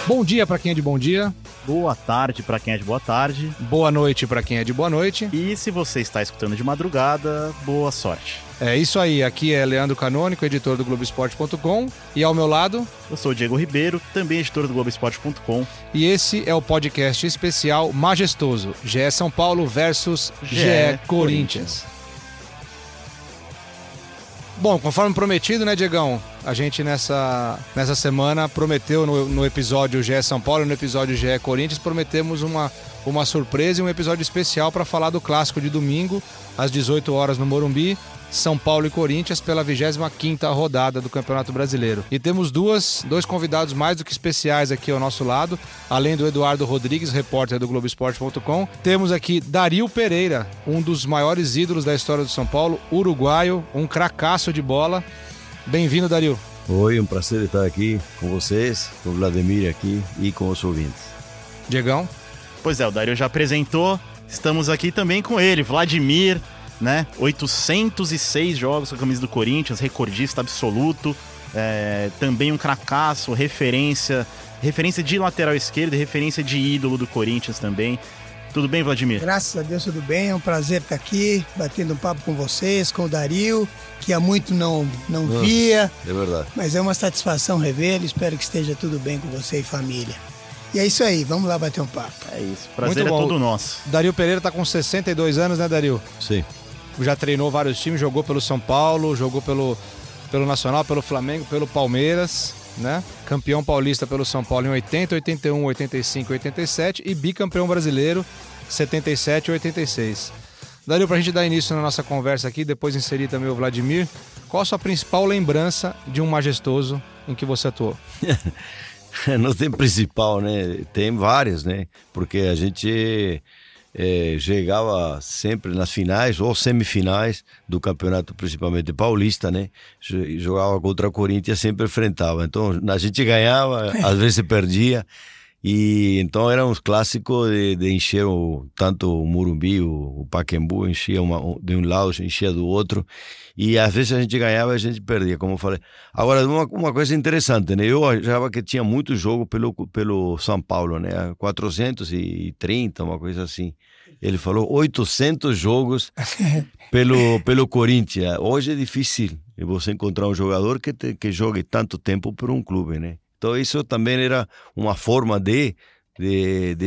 Bom dia para quem é de bom dia. Boa tarde para quem é de boa tarde. Boa noite para quem é de boa noite. E se você está escutando de madrugada, boa sorte. É isso aí, aqui é Leandro Canônico, editor do Globoesporte.com, e ao meu lado... Eu sou o Diego Ribeiro, também editor do Globoesporte.com. E esse é o podcast especial majestoso, GE São Paulo versus GE Corinthians. Bom, conforme prometido, né, Diegão? A gente nessa semana prometeu no episódio GE São Paulo e no episódio GE Corinthians, prometemos uma surpresa e um episódio especial para falar do clássico de domingo, às 18 horas no Morumbi, São Paulo e Corinthians, pela 25ª rodada do Campeonato Brasileiro. E temos dois convidados mais do que especiais aqui ao nosso lado, além do Eduardo Rodrigues, repórter do Globoesporte.com. Temos aqui Dario Pereira, um dos maiores ídolos da história do São Paulo, uruguaio, um cracaço de bola. Bem-vindo, Dario. Oi, um prazer estar aqui com vocês, com o Vladimir aqui e com os ouvintes. Diegão? Pois é, o Dario já apresentou, estamos aqui também com ele, Vladimir, né? 806 jogos com a camisa do Corinthians, recordista absoluto, também um cracaço, referência de lateral esquerdo e referência de ídolo do Corinthians também. Tudo bem, Vladimir? Graças a Deus, tudo bem. É um prazer estar aqui, batendo um papo com vocês, com o Dario, que há muito não via. É verdade. Mas é uma satisfação revê-lo. Espero que esteja tudo bem com você e família. E é isso aí, vamos lá bater um papo. É isso, prazer é todo nosso. Dario Pereira tá com 62 anos, né, Dario? Sim. Já treinou vários times, jogou pelo São Paulo, jogou pelo Nacional, pelo Flamengo, pelo Palmeiras, né? Campeão paulista pelo São Paulo em 80, 81, 85, 87 e bicampeão brasileiro 77 e 86. Dario, pra gente dar início na nossa conversa aqui, depois inserir também o Vladimir, qual a sua principal lembrança de um majestoso em que você atuou? Não tem principal, né? Tem várias, né? Porque a gente chegava sempre nas finais ou semifinais do campeonato, principalmente paulista, né? Jogava contra o Corinthians, sempre enfrentava. Então a gente ganhava, às vezes perdia. E então era um clássico de encher tanto o Morumbi, o Pacaembu, enchia de um lado, enchia do outro. E às vezes a gente ganhava e a gente perdia, como eu falei. Agora, uma coisa interessante, né? Eu achava que tinha muito jogo pelo São Paulo, né? 430, uma coisa assim. Ele falou 800 jogos pelo Corinthians. Hoje é difícil você encontrar um jogador que jogue tanto tempo por um clube, né? Então isso também era uma forma de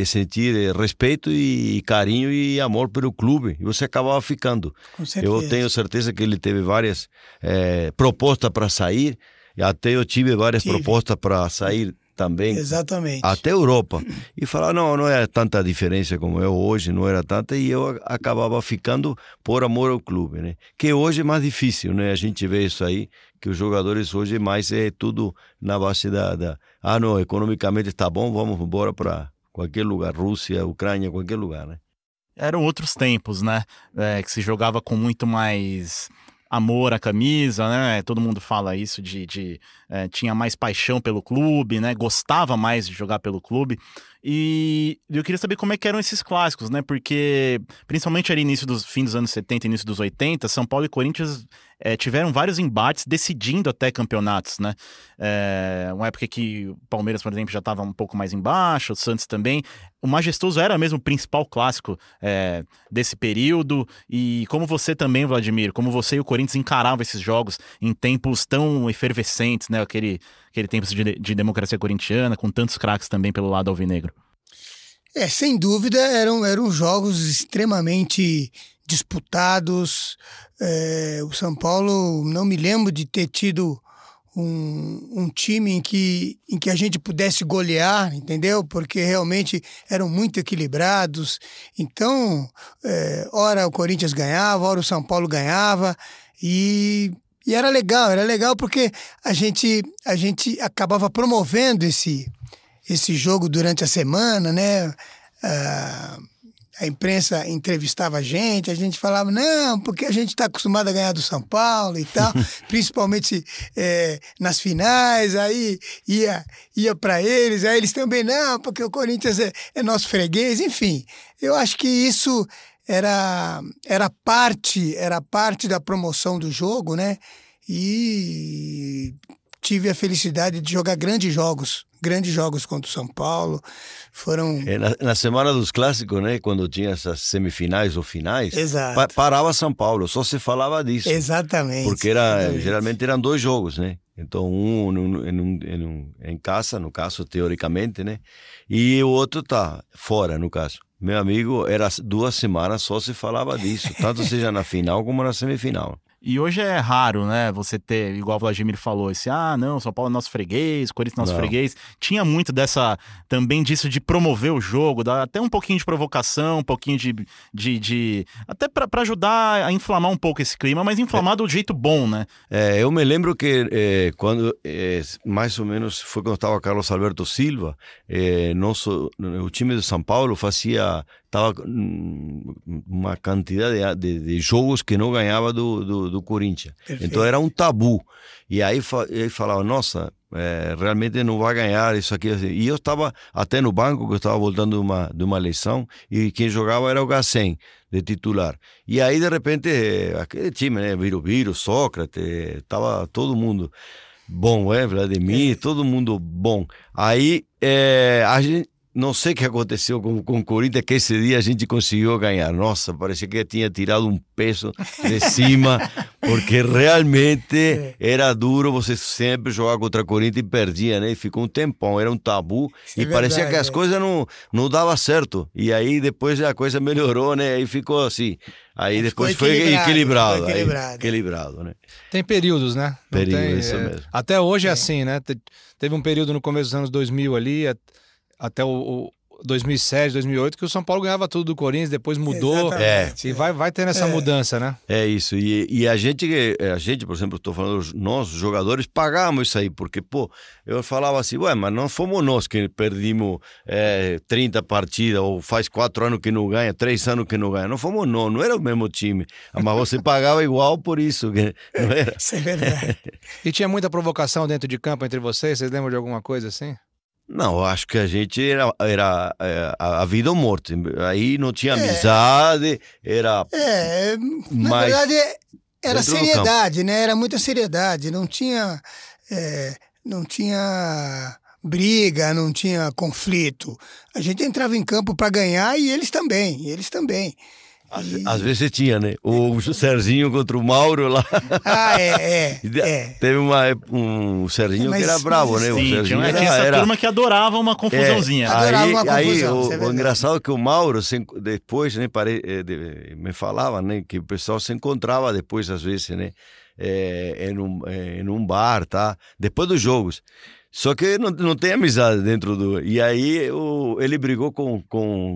sentir respeito e carinho e amor pelo clube. E você acabava ficando. Com certeza. Eu tenho certeza que ele teve várias propostas para sair. E até eu tive várias propostas para sair também. Exatamente. Até Europa. E falar, não é tanta diferença como é hoje, não era tanta. E eu acabava ficando por amor ao clube, né? Que hoje é mais difícil, né? A gente vê isso aí, que os jogadores hoje mais é tudo na base não, economicamente está bom, vamos embora para qualquer lugar, Rússia, Ucrânia, qualquer lugar, né? Eram outros tempos, né? Que se jogava com muito mais amor à camisa, né? Todo mundo fala isso tinha mais paixão pelo clube, né? Gostava mais de jogar pelo clube. E eu queria saber como é que eram esses clássicos, né? Porque, principalmente ali fim dos anos 70 e início dos 80, São Paulo e Corinthians tiveram vários embates decidindo até campeonatos, né? Uma época que o Palmeiras, por exemplo, já estava um pouco mais embaixo, o Santos também. O majestoso era mesmo o principal clássico desse período. E como você também, Vladimir, como você e o Corinthians encaravam esses jogos em tempos tão efervescentes, né? Aquele tempo de democracia corintiana, com tantos craques também pelo lado alvinegro. Sem dúvida, eram jogos extremamente disputados. O São Paulo, não me lembro de ter tido um time em que a gente pudesse golear, entendeu? Porque realmente eram muito equilibrados. Então, ora o Corinthians ganhava, ora o São Paulo ganhava. E era legal porque a gente acabava promovendo esse jogo durante a semana, né? A imprensa entrevistava a gente falava, não, porque a gente está acostumado a ganhar do São Paulo e tal, principalmente nas finais, aí ia para eles, aí eles também não, porque o Corinthians é nosso freguês, enfim. Eu acho que isso era parte da promoção do jogo, né? E tive a felicidade de jogar grandes jogos contra o São Paulo. Foram... Na semana dos clássicos, né? Quando tinha essas semifinais ou finais, Exato. Parava São Paulo, só se falava disso. Exatamente. Porque geralmente eram 2 jogos, né? Então, em casa, no caso, teoricamente, né? E o outro tá fora, no caso. Meu amigo, era 2 semanas, só se falava disso, tanto seja na final como na semifinal. E hoje é raro, né, você ter, igual o Vladimir falou, não, São Paulo é nosso freguês, Corinthians é nosso freguês. Tinha muito também disso de promover o jogo, dar até um pouquinho de provocação, um pouquinho de até para ajudar a inflamar um pouco esse clima, mas inflamar do jeito bom, né? Eu me lembro que quando, mais ou menos, foi quando estava Carlos Alberto Silva, o time de São Paulo estava uma quantidade de jogos que não ganhava do Corinthians. Perfeito. Então era um tabu. E aí ele falava, nossa, realmente não vai ganhar isso aqui. E eu estava até no banco, que eu estava voltando de uma eleição, e quem jogava era o Gassen, de titular. E aí, de repente, aquele time, né, Viro, Sócrates, estava todo mundo bom, Vladimir, todo mundo bom. Aí a gente... Não sei o que aconteceu com o Corinthians, que esse dia a gente conseguiu ganhar. Nossa, parecia que tinha tirado um peso de cima, porque realmente era duro você sempre jogar contra o Corinthians e perdia, né? E ficou um tempão, era um tabu. E parecia que as coisas não davam certo. E aí depois a coisa melhorou, né? Aí ficou assim. Aí depois foi equilibrado. Equilibrado, né? Tem períodos, né? Isso mesmo. Até hoje é assim, né? Teve um período no começo dos anos 2000 ali... Até o 2007, 2008, que o São Paulo ganhava tudo do Corinthians, depois mudou. E vai tendo essa mudança, né? É isso. E a gente, por exemplo, estou falando, nós, jogadores, pagamos isso aí, porque, eu falava assim, mas não fomos nós que perdimos 30 partidas, ou faz 4 anos que não ganha, 3 anos que não ganha. Não fomos nós, não era o mesmo time. Mas você pagava igual por isso, que não era. Isso é verdade. E tinha muita provocação dentro de campo entre vocês? Vocês lembram de alguma coisa assim? Não, acho que a gente era a vida ou morte. Aí não tinha amizade, era... na verdade, era seriedade, né? Era muita seriedade. Não tinha briga, não tinha conflito. A gente entrava em campo para ganhar e eles também. Às vezes tinha, né? O Serginho contra o Mauro lá. Teve um Serginho que era bravo, né? Sim, o Serginho tinha essa turma que adorava uma confusãozinha. Aí o engraçado é que o Mauro, depois, né, me falava, né, que o pessoal se encontrava depois, às vezes, né? Em um bar, tá? Depois dos jogos. Só que não tem amizade dentro do... E aí ele brigou com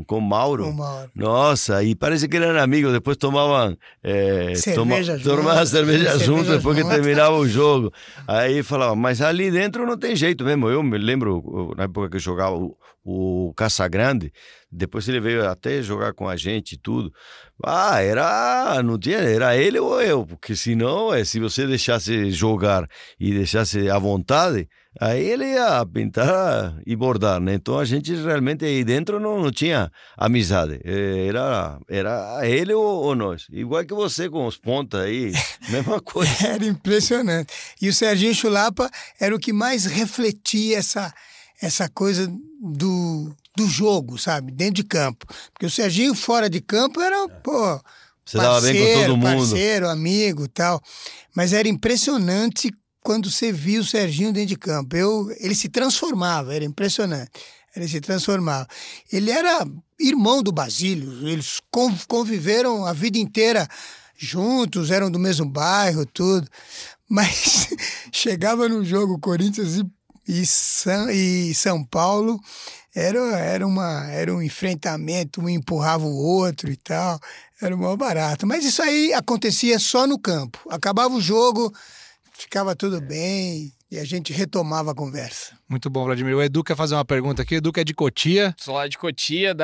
o Mauro. Nossa, e parece que eram amigos. Depois tomavam cerveja juntos depois que terminava o jogo. Aí falava, mas ali dentro não tem jeito mesmo. Eu me lembro, na época que eu jogava o Casagrande, depois ele veio até jogar com a gente e tudo. Era ele ou eu, porque senão, se você deixasse jogar e deixasse à vontade, aí ele ia pintar e bordar, né? Então a gente realmente aí dentro não tinha amizade. Era ele ou nós. Igual que você com os pontas aí, mesma coisa. Era impressionante. E o Serginho Chulapa era o que mais refletia essa coisa do jogo, sabe? Dentro de campo. Porque o Serginho fora de campo era, você dava bem com todo mundo. Parceiro, amigo e tal. Mas era impressionante quando você via o Serginho dentro de campo. Ele se transformava, era impressionante. Ele se transformava. Ele era irmão do Basílio, eles conviveram a vida inteira juntos, eram do mesmo bairro, tudo. Mas chegava no jogo Corinthians e São Paulo, era um enfrentamento, um empurrava o outro e tal, era o maior barato. Mas isso aí acontecia só no campo. Acabava o jogo, ficava tudo bem e a gente retomava a conversa. Muito bom, Vladimir. O Edu quer fazer uma pergunta aqui. O Edu que é de Cotia. Sou lá de Cotia,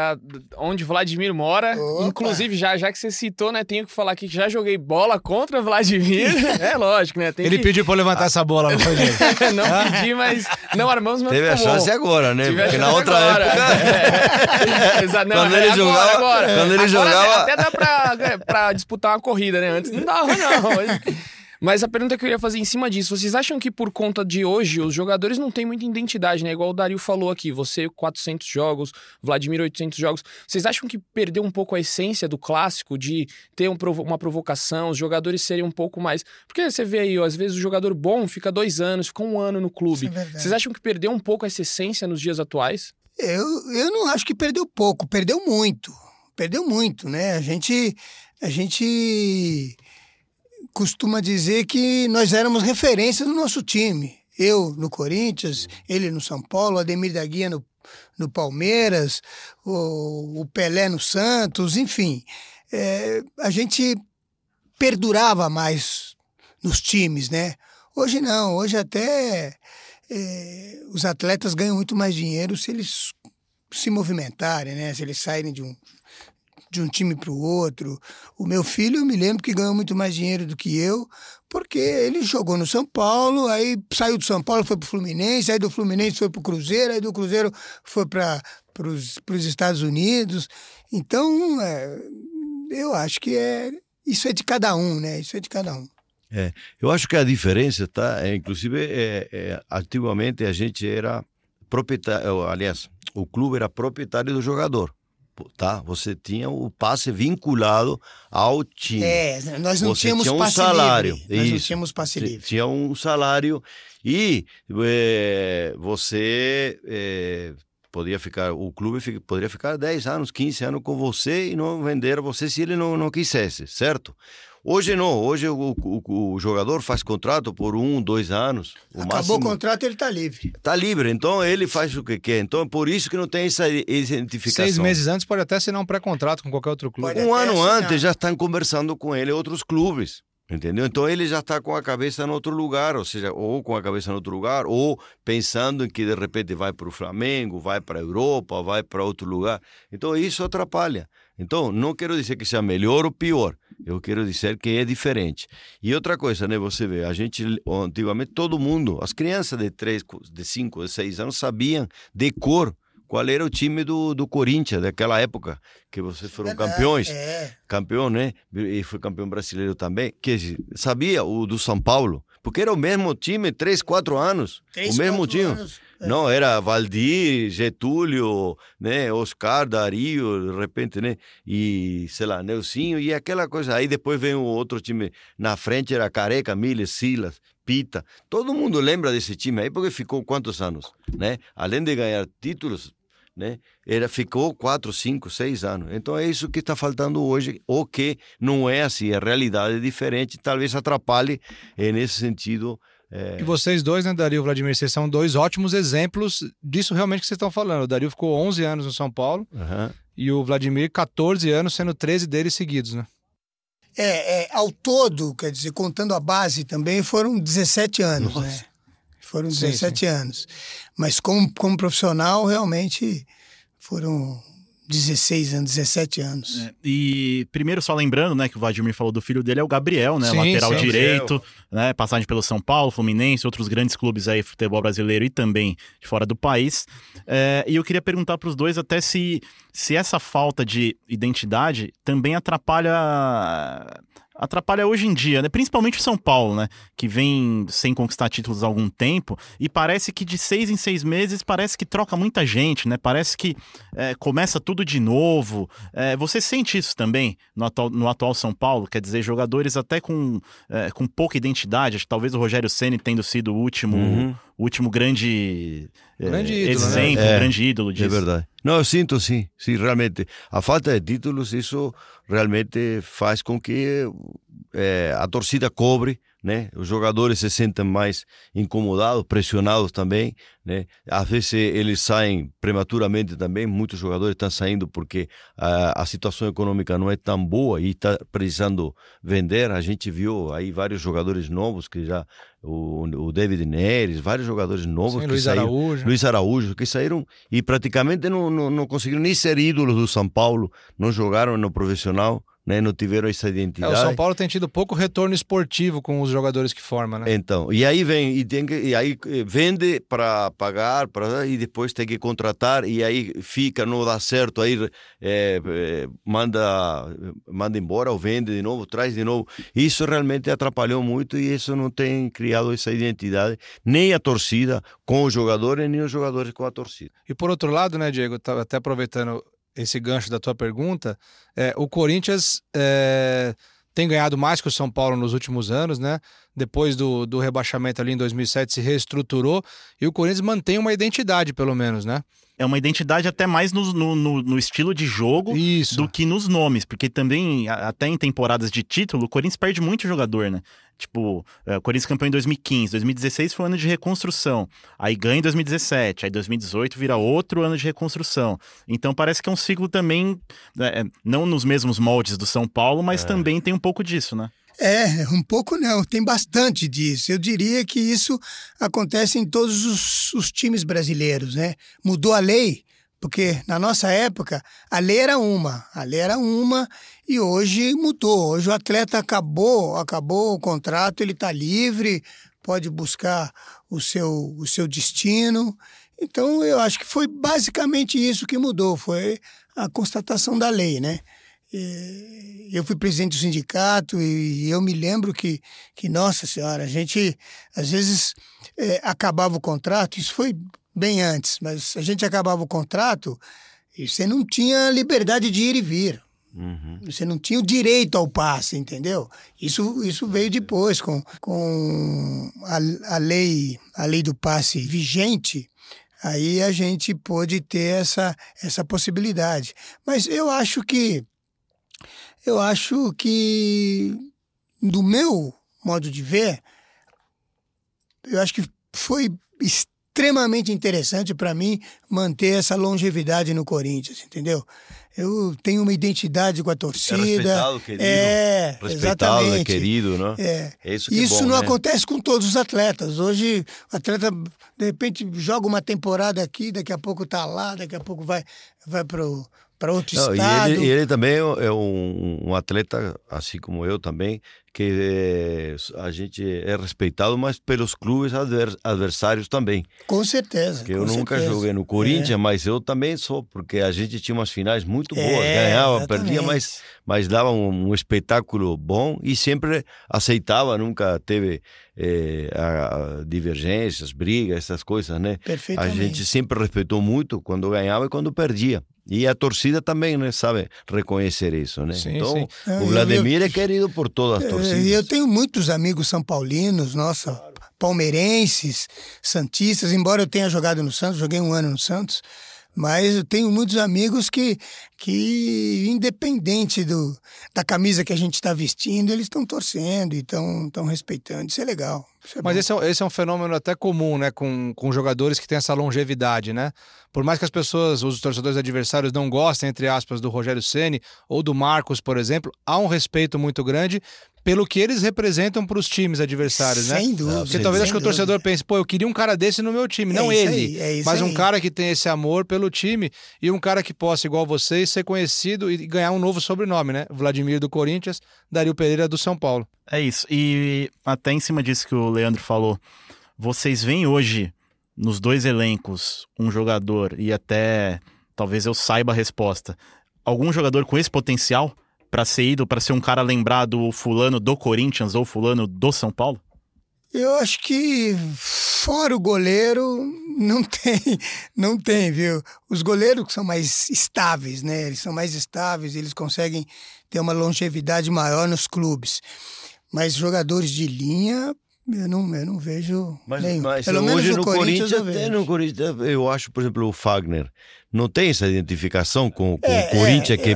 onde o Vladimir mora. Opa. Inclusive, já que você citou, né, tenho que falar aqui que já joguei bola contra o Vladimir. É lógico, né? Ele pediu pra eu levantar essa bola, não foi, gente? Não pedi, mas não armamos, mas teve a chance agora, né? Porque na outra época... Exato, quando ele jogava... Quando ele jogava... Até dá pra disputar uma corrida, né? Antes não dava, não. Mas a pergunta que eu ia fazer em cima disso, vocês acham que por conta de hoje os jogadores não têm muita identidade, né? Igual o Dario falou aqui, você 400 jogos, Vladimir 800 jogos. Vocês acham que perdeu um pouco a essência do clássico, de ter uma provocação, os jogadores serem um pouco mais... Porque você vê aí, ó, às vezes o jogador bom fica 2 anos, fica 1 ano no clube. Isso é verdade. Vocês acham que perdeu um pouco essa essência nos dias atuais? Eu não acho que perdeu pouco, perdeu muito. Perdeu muito, né? A gente costuma dizer que nós éramos referência no nosso time. Eu no Corinthians, ele no São Paulo, Ademir da Guia no Palmeiras, o Pelé no Santos, enfim. A gente perdurava mais nos times, né? Hoje não, hoje até os atletas ganham muito mais dinheiro se eles se movimentarem, né? Se eles saírem de um time para o outro. O meu filho, eu me lembro que ganhou muito mais dinheiro do que eu, porque ele jogou no São Paulo, aí saiu do São Paulo, foi para o Fluminense, aí do Fluminense foi para o Cruzeiro, aí do Cruzeiro foi para os Estados Unidos. Então, eu acho que isso é de cada um, né? Isso é de cada um. Eu acho que a diferença, tá? Inclusive, antigamente a gente era proprietário, aliás, o clube era proprietário do jogador. Tá? Você tinha o passe vinculado ao time. Nós não tínhamos tinha um passe salário. livre. Nós não tínhamos passe livre. Tinha um salário e você o clube poderia ficar 10 anos, 15 anos com você e não vender você se ele não quisesse, certo? Hoje não, hoje o jogador faz contrato por 1, 2 anos. Acabou o contrato, ele está livre. Está livre, então ele faz o que quer. Então é por isso que não tem essa identificação. 6 meses antes pode até assinar um pré-contrato com qualquer outro clube. Um ano antes já estão conversando com ele outros clubes. Entendeu? Então ele já está com a cabeça em outro lugar, ou seja, ou com a cabeça em outro lugar, ou pensando em que de repente vai para o Flamengo, vai para a Europa, vai para outro lugar. Então isso atrapalha. Então não quero dizer que seja melhor ou pior, eu quero dizer que é diferente. E outra coisa, né, você vê, a gente antigamente todo mundo, as crianças de 3, de 5, de 6 anos sabiam de cor qual era o time do Corinthians daquela época, que vocês foram campeões, campeão, né? E foi campeão brasileiro também, que sabia o do São Paulo, porque era o mesmo time, 3, 4 anos, o mesmo time. Não, era Valdir, Getúlio, né, Oscar, Dario, de repente, né, e, sei lá, Neuzinho, e aquela coisa. Aí depois vem o outro time na frente, era Careca, Miles, Silas, Pita. Todo mundo lembra desse time aí, porque ficou quantos anos, né? Além de ganhar títulos, né, ficou 4, 5, 6 anos. Então é isso que está faltando hoje, ou que não é assim, a realidade é diferente, talvez atrapalhe nesse sentido. E vocês dois, né, Dario e Vladimir, vocês são 2 ótimos exemplos disso realmente que vocês estão falando. O Dario ficou 11 anos no São Paulo e o Vladimir 14 anos, sendo 13 deles seguidos, né? Ao todo, quer dizer, contando a base também, foram 17 anos, né? Foram 17 anos. Mas como profissional, realmente foram 16 anos, 17 anos. E primeiro, só lembrando, né, que o Vladimir falou do filho dele, é o Gabriel, né, lateral direito, né, passagem pelo São Paulo, Fluminense, outros grandes clubes aí, futebol brasileiro e também de fora do país. E eu queria perguntar para os dois até se essa falta de identidade também atrapalha hoje em dia, né? Principalmente o São Paulo, né? Que vem sem conquistar títulos há algum tempo e parece que de 6 em 6 meses parece que troca muita gente, né? Parece que começa tudo de novo. Você sente isso também no atual São Paulo? Quer dizer, jogadores até com pouca identidade, acho que talvez o Rogério Ceni tendo sido o último grande ídolo, exemplo, né? grande ídolo disso. É verdade. Não, eu sinto sim, realmente. A falta de títulos, isso realmente faz com que a torcida cobre, né? Os jogadores se sentem mais incomodados, pressionados também, né? Às vezes eles saem prematuramente também, muitos jogadores estão saindo porque a situação econômica não é tão boa e está precisando vender. A gente viu aí vários jogadores novos que já o David Neres, vários jogadores novos, Luiz Araújo, que saíram e praticamente não conseguiram nem ser ídolos do São Paulo, não jogaram no profissional, né? Não tiveram essa identidade. O São Paulo tem tido pouco retorno esportivo com os jogadores que forma, né? Então, e aí vem, e aí vende para pagar, e depois tem que contratar, e aí fica, não dá certo, aí manda embora ou vende de novo, traz de novo. Isso realmente atrapalhou muito e isso não tem criado essa identidade, nem a torcida com os jogadores, nem os jogadores com a torcida. E por outro lado, né, Diego, até aproveitando esse gancho da tua pergunta, o Corinthians tem ganhado mais que o São Paulo nos últimos anos, né? Depois do rebaixamento ali em 2007 se reestruturou e o Corinthians mantém uma identidade, pelo menos, né? É uma identidade até mais no estilo de jogo do que nos nomes, porque também, até em temporadas de título, o Corinthians perde muito jogador, né? Tipo, o Corinthians campeão em 2015, 2016 foi um ano de reconstrução, aí ganha em 2017, aí 2018 vira outro ano de reconstrução. Então parece que é um ciclo também, não nos mesmos moldes do São Paulo, mas também tem um pouco disso, né? Um pouco não, tem bastante disso. Eu diria que isso acontece em todos os times brasileiros, né? Mudou a lei, porque na nossa época a lei era uma e hoje mudou. Hoje o atleta acabou o contrato, ele está livre, pode buscar o seu destino. Então eu acho que foi basicamente isso que mudou, foi a constatação da lei, né? Eu fui presidente do sindicato e eu me lembro que nossa senhora, a gente às vezes acabava o contrato, isso foi bem antes, mas a gente acabava o contrato e você não tinha liberdade de ir e vir. Uhum. Você não tinha o direito ao passe, entendeu? Isso veio depois com a lei do passe vigente. Aí a gente pôde ter essa possibilidade. Mas eu acho que, do meu modo de ver, eu acho que foi extremamente interessante para mim manter essa longevidade no Corinthians, entendeu? Eu tenho uma identidade com a torcida. Respeitado, querido. Respeitado, exatamente. Querido, né? Isso não acontece com todos os atletas. Hoje, o atleta, de repente, joga uma temporada aqui, daqui a pouco tá lá, daqui a pouco vai para outro estado. E ele também é um atleta, assim como eu também, que a gente é respeitado, mas pelos clubes adversários também. Com certeza. Que eu nunca joguei no Corinthians, mas eu também sou, porque a gente tinha umas finais muito boas, ganhava, exatamente. perdia, mas dava um espetáculo bom e sempre aceitava, nunca teve divergências, brigas, essas coisas, né? Perfeitamente. A gente sempre respeitou muito quando ganhava e quando perdia. E a torcida também, né, sabe reconhecer isso, né? Sim, então, sim. o Vladimir é querido por todas as torcidas. Eu tenho muitos amigos são paulinos, palmeirenses, santistas, embora eu tenha jogado no Santos, joguei 1 ano no Santos, mas eu tenho muitos amigos que independente da camisa que a gente está vestindo, eles estão torcendo e estão respeitando. Isso é legal. Mas esse é um fenômeno até comum, né, com jogadores que têm essa longevidade, né? Por mais que as pessoas, os torcedores adversários não gostem, entre aspas, do Rogério Ceni ou do Marcos, por exemplo, há um respeito muito grande pelo que eles representam para os times adversários, né? Sem dúvida. Porque talvez acho que o torcedor pense, eu queria um cara desse no meu time, não ele, mas um cara que tem esse amor pelo time e um cara que possa, igual vocês, ser conhecido e ganhar um novo sobrenome, né? Vladimir do Corinthians, Dario Pereira do São Paulo. É isso. E até em cima disso que o Leandro falou, vocês veem hoje nos dois elencos um jogador, e até talvez eu saiba a resposta, algum jogador com esse potencial para ser ídolo, para ser um cara lembrado, o fulano do Corinthians ou fulano do São Paulo? Eu acho que fora o goleiro não tem, viu? Os goleiros são mais estáveis, né? Eles são mais estáveis, eles conseguem ter uma longevidade maior nos clubes. Mas jogadores de linha, eu não vejo nenhum. Mas pelo menos hoje no Corinthians eu vejo. No Corinthians, eu acho, por exemplo, o Fagner não tem essa identificação com o Corinthians que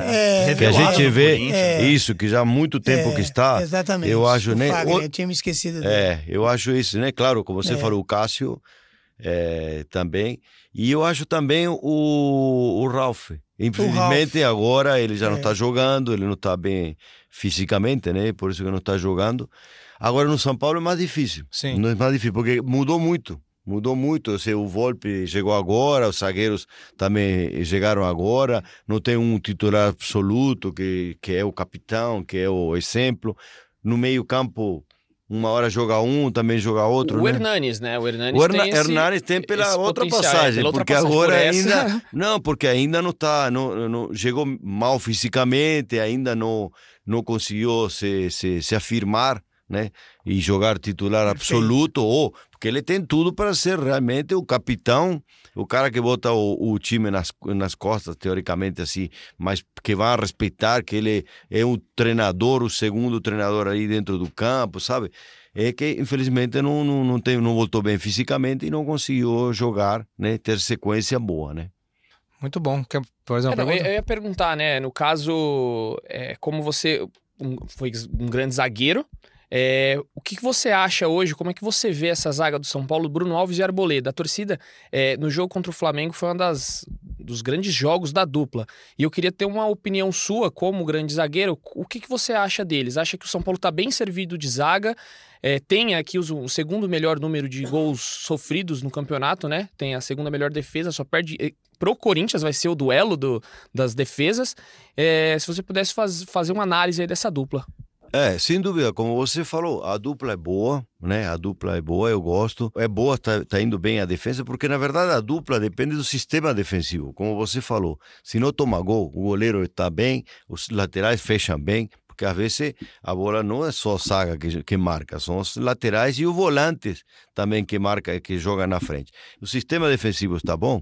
a gente vê isso, que já há muito tempo que está. Exatamente. Eu acho, o né? Fagner, eu tinha me esquecido dele. Eu acho isso, né? Claro, como você falou, o Cássio também. E eu acho também o Ralf. Infelizmente agora ele já não está jogando, ele não está bem fisicamente, né? Por isso que não está jogando. Agora no São Paulo é mais difícil. Sim. Não é mais difícil, porque mudou muito. Mudou muito. O Volpi chegou agora, os zagueiros também chegaram agora. Não tem um titular absoluto que é o capitão, que é o exemplo. No meio-campo, uma hora joga um, também joga outro. O né? Hernanes, né? O Hernanes tem pela outra potencial, passagem, pela outra porque passagem, agora por ainda. essa. Não, porque ainda não está. Não, chegou mal fisicamente, ainda não conseguiu se afirmar, né? E jogar titular absoluto, porque ele tem tudo para ser realmente o capitão, o cara que bota o time nas costas, teoricamente assim, mas que vai respeitar, que ele é um treinador, o segundo treinador aí dentro do campo, sabe? É que infelizmente não voltou bem fisicamente e não conseguiu jogar, né? Ter sequência boa, né? Muito bom. Quer fazer uma pergunta? Eu ia perguntar, né? No caso, como você foi um grande zagueiro, o que você acha hoje? Como é que você vê essa zaga do São Paulo, Bruno Alves e Arboleda? A torcida, no jogo contra o Flamengo, foi um dos grandes jogos da dupla. E eu queria ter uma opinião sua, como grande zagueiro, o que você acha deles? Acha que o São Paulo está bem servido de zaga? Tem aqui o segundo melhor número de gols sofridos no campeonato, né? Tem a segunda melhor defesa, só perde... Pro Corinthians vai ser o duelo das defesas. Se você pudesse fazer uma análise aí dessa dupla. Sem dúvida, como você falou, a dupla é boa, né? A dupla é boa, eu gosto. É boa, tá indo bem a defesa, porque na verdade a dupla depende do sistema defensivo. Como você falou, se não toma gol, o goleiro está bem, os laterais fecham bem, porque às vezes a bola não é só a zaga que marca, são os laterais e os volantes também que marca, que joga na frente. O sistema defensivo está bom,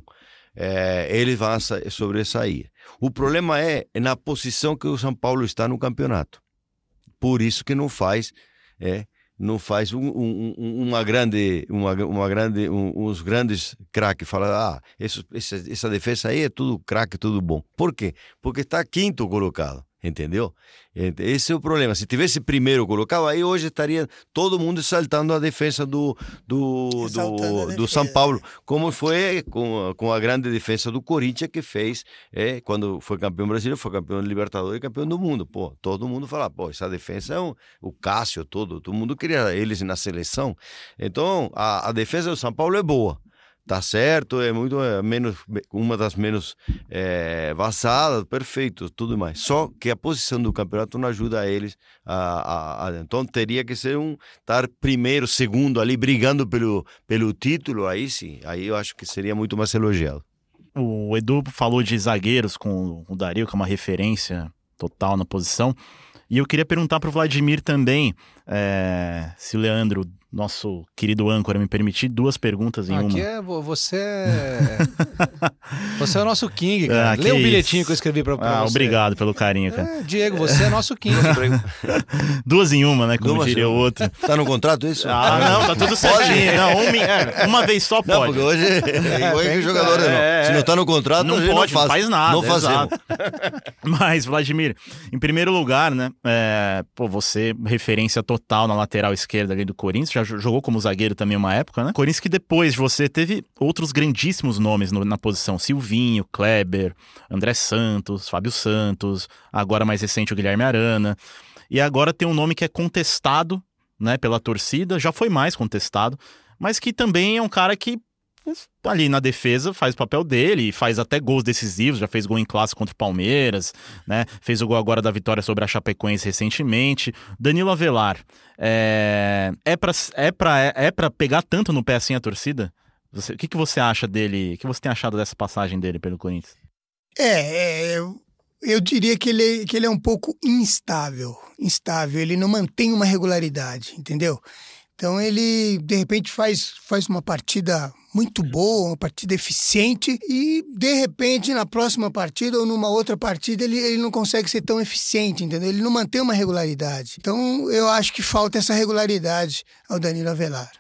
eles vão sobressair. O problema é na posição que o São Paulo está no campeonato. Por isso que não faz uns grandes craques. Fala, essa defesa aí é tudo craque, tudo bom. Por quê? Porque está quinto colocado. Entendeu? Esse é o problema. Se tivesse primeiro colocado, aí hoje estaria todo mundo exaltando a defesa do São Paulo, como foi com a grande defesa do Corinthians, que fez quando foi campeão brasileiro, foi campeão de Libertadores e campeão do mundo. Pô, todo mundo fala, essa defesa é o Cássio, todo mundo queria eles na seleção. Então, a defesa do São Paulo é boa. Tá certo, uma das menos vazadas, perfeito, tudo mais. Só que a posição do campeonato não ajuda eles então teria que ser estar primeiro, segundo ali, brigando pelo título, aí sim, aí eu acho que seria muito mais elogiado. O Edu falou de zagueiros com o Dario, que é uma referência total na posição. E eu queria perguntar para o Vladimir também, se o Leandro, nosso querido âncora, me permitir, 2 perguntas em uma. Aqui você é o nosso King, cara. Lê o bilhetinho que eu escrevi para você. Obrigado pelo carinho, cara. Diego, você é nosso King. 2 em uma, né? Como diria o outro. Tá no contrato isso? Não, tá tudo certinho. Não, uma vez só pode. Não, porque hoje é o jogador não. Se não tá no contrato, não pode, não faz nada. Não fazemos. Mas, Vladimir, em primeiro lugar, né? Você, referência total na lateral esquerda ali do Corinthians, já jogou como zagueiro também uma época, né? Corinthians que depois de você teve outros grandíssimos nomes na posição. Silvinho, Kleber, André Santos, Fábio Santos, agora mais recente o Guilherme Arana. E agora tem um nome que é contestado, né, pela torcida, já foi mais contestado, mas que também é um cara que ali na defesa faz o papel dele e faz até gols decisivos, já fez gol em clássico contra o Palmeiras, né? Fez o gol agora da vitória sobre a Chapecoense recentemente. Danilo Avelar, é pra pegar tanto no pé assim a torcida? O que você acha dele? O que você tem achado dessa passagem dele pelo Corinthians? Eu diria que ele é um pouco instável, ele não mantém uma regularidade, entendeu? Então ele, de repente, faz uma partida muito boa, uma partida eficiente e, de repente, na próxima partida ou numa outra partida, ele não consegue ser tão eficiente, entendeu? Ele não mantém uma regularidade. Então, eu acho que falta essa regularidade ao Danilo Avelar.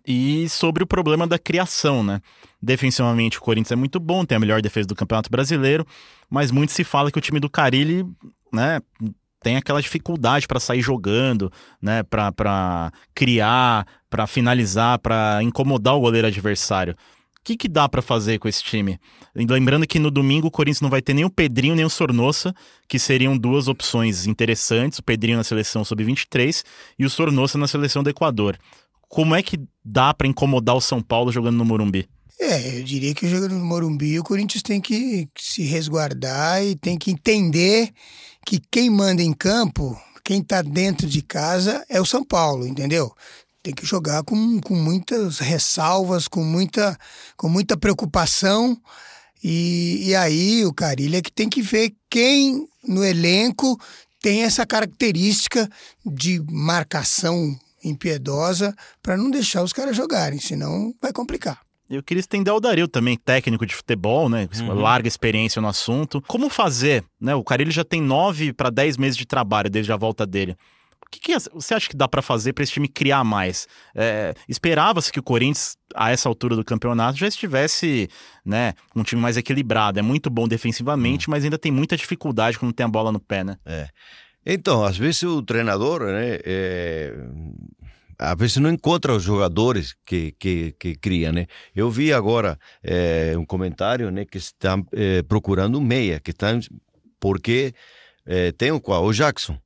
E sobre o problema da criação, né? Defensivamente, o Corinthians é muito bom, tem a melhor defesa do Campeonato Brasileiro, mas muito se fala que o time do Carille, né, tem aquela dificuldade para sair jogando, né, para criar, para finalizar, para incomodar o goleiro adversário. O que dá para fazer com esse time? Lembrando que no domingo o Corinthians não vai ter nem o Pedrinho nem o Sornossa, que seriam 2 opções interessantes, o Pedrinho na seleção sub-23 e o Sornossa na seleção do Equador. como é que dá para incomodar o São Paulo jogando no Morumbi? Eu diria que jogando no Morumbi o Corinthians tem que se resguardar e tem que entender que quem manda em campo, quem está dentro de casa é o São Paulo, entendeu? Tem que jogar com muitas ressalvas, com muita preocupação e aí o Carille é que tem que ver quem no elenco tem essa característica de marcação impiedosa para não deixar os caras jogarem, senão vai complicar. Eu queria estender ao Darío também, técnico de futebol, né? Larga experiência no assunto. Como fazer, né? O Carille já tem 9 para 10 meses de trabalho desde a volta dele. O que você acha que dá para fazer para esse time criar mais? Esperava-se que o Corinthians, a essa altura do campeonato, já estivesse, né, um time mais equilibrado. É muito bom defensivamente, mas ainda tem muita dificuldade quando tem a bola no pé, né? Então, às vezes o treinador, né, às vezes não encontra os jogadores que cria, né? Eu vi agora um comentário, né, que estão procurando um meia, porque tem o Jackson.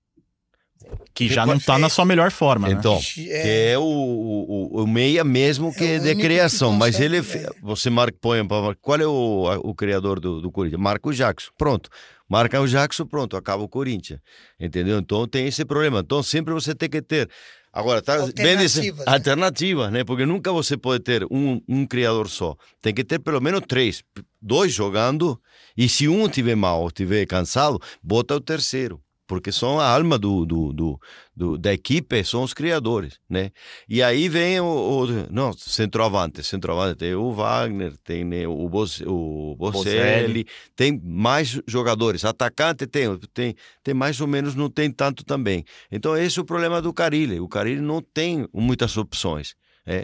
Que já não está na sua melhor forma, então, né? Que é o meia mesmo que é de criação, mas consegue, você qual é o criador do Corinthians? Marca o Jackson, pronto. Marca o Jackson, pronto, acaba o Corinthians, entendeu? Então tem esse problema, então sempre você tem que ter, agora tá alternativas, né? Porque nunca você pode ter um criador só, tem que ter pelo menos 3, 2 jogando, e se um tiver mal ou tiver cansado, bota o terceiro. Porque são a alma da equipe, são os criadores, né? E aí vem centroavante, tem o Wagner, tem, né, o Bocelli, tem mais jogadores, atacante tem mais ou menos, não tem tanto também. Então esse é o problema do Carille, o Carille não tem muitas opções.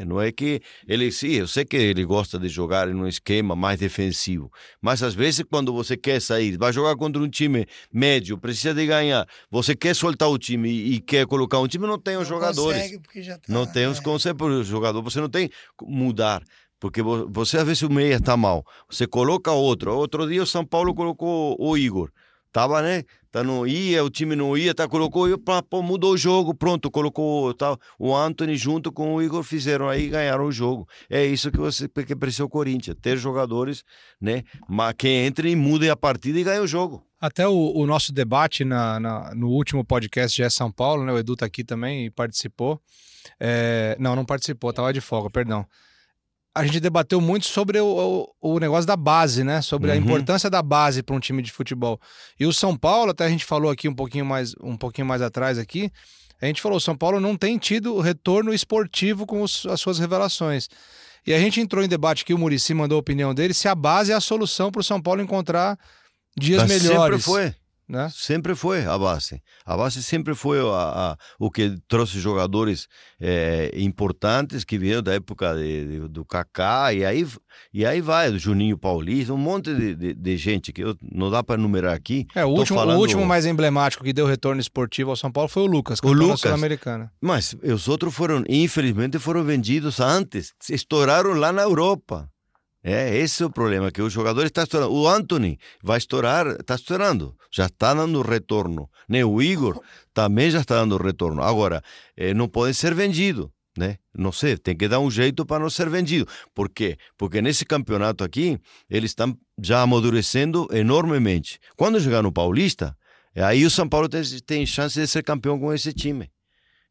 Não é que ele, sim, eu sei que ele gosta de jogar em um esquema mais defensivo, mas às vezes quando você quer sair, vai jogar contra um time médio, precisa de ganhar, você quer soltar o time e quer colocar um time, não tem os jogadores, não tem os conceitos para o jogador, você não tem mudar, porque você às vezes o meia está mal, você coloca outro dia o São Paulo colocou o Igor, tava, né? Não ia, o time não ia, colocou, mudou o jogo, pronto, colocou o Antony junto com o Igor, fizeram aí e ganharam o jogo. É isso que precisa o Corinthians, ter jogadores, né, que entrem e mudem a partida e ganhem o jogo. Até o nosso debate no último podcast de São Paulo, né, o Edu tá aqui também e participou. Não participou, tava de folga, perdão. A gente debateu muito sobre o negócio da base, né? Sobre a importância da base para um time de futebol. E o São Paulo, até a gente falou aqui um pouquinho mais atrás aqui, a gente falou, o São Paulo não tem tido retorno esportivo com as suas revelações. E a gente entrou em debate aqui, o Muricy mandou a opinião dele, se a base é a solução para o São Paulo encontrar dias melhores. Sempre foi. Né? Sempre foi a base. A base sempre foi o que trouxe jogadores importantes que vieram da época do Kaká e aí vai, do Juninho Paulista, um monte de gente que não dá para enumerar aqui. O último mais emblemático que deu retorno esportivo ao São Paulo foi o Lucas, campeão da Sul-Americana. Mas os outros infelizmente foram vendidos antes, estouraram lá na Europa. Esse é o problema, que o jogador está estourando. O Antony vai estourar, está estourando, já está dando retorno, né? O Igor também já está dando retorno. Agora, não pode ser vendido, né? Não sei, tem que dar um jeito para não ser vendido. Por quê? Porque nesse campeonato aqui, eles estão já amadurecendo enormemente. Quando chegar no Paulista, aí o São Paulo tem chance de ser campeão com esse time.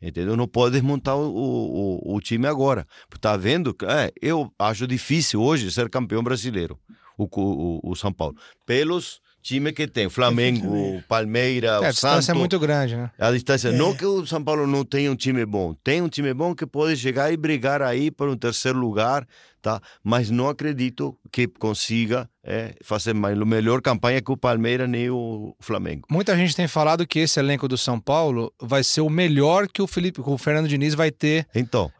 Entendeu? Não pode desmontar o time agora. Tá vendo? Eu acho difícil hoje ser campeão brasileiro, o São Paulo. Pelos times que tem, Flamengo, Palmeiras, o Santos. A distância é muito grande, né? A distância, não que o São Paulo não tenha um time bom. Tem um time bom que pode chegar e brigar aí por um terceiro lugar, tá? Mas não acredito que consiga fazer a melhor campanha que o Palmeiras nem o Flamengo. Muita gente tem falado que esse elenco do São Paulo vai ser o melhor que o Fernando Diniz vai ter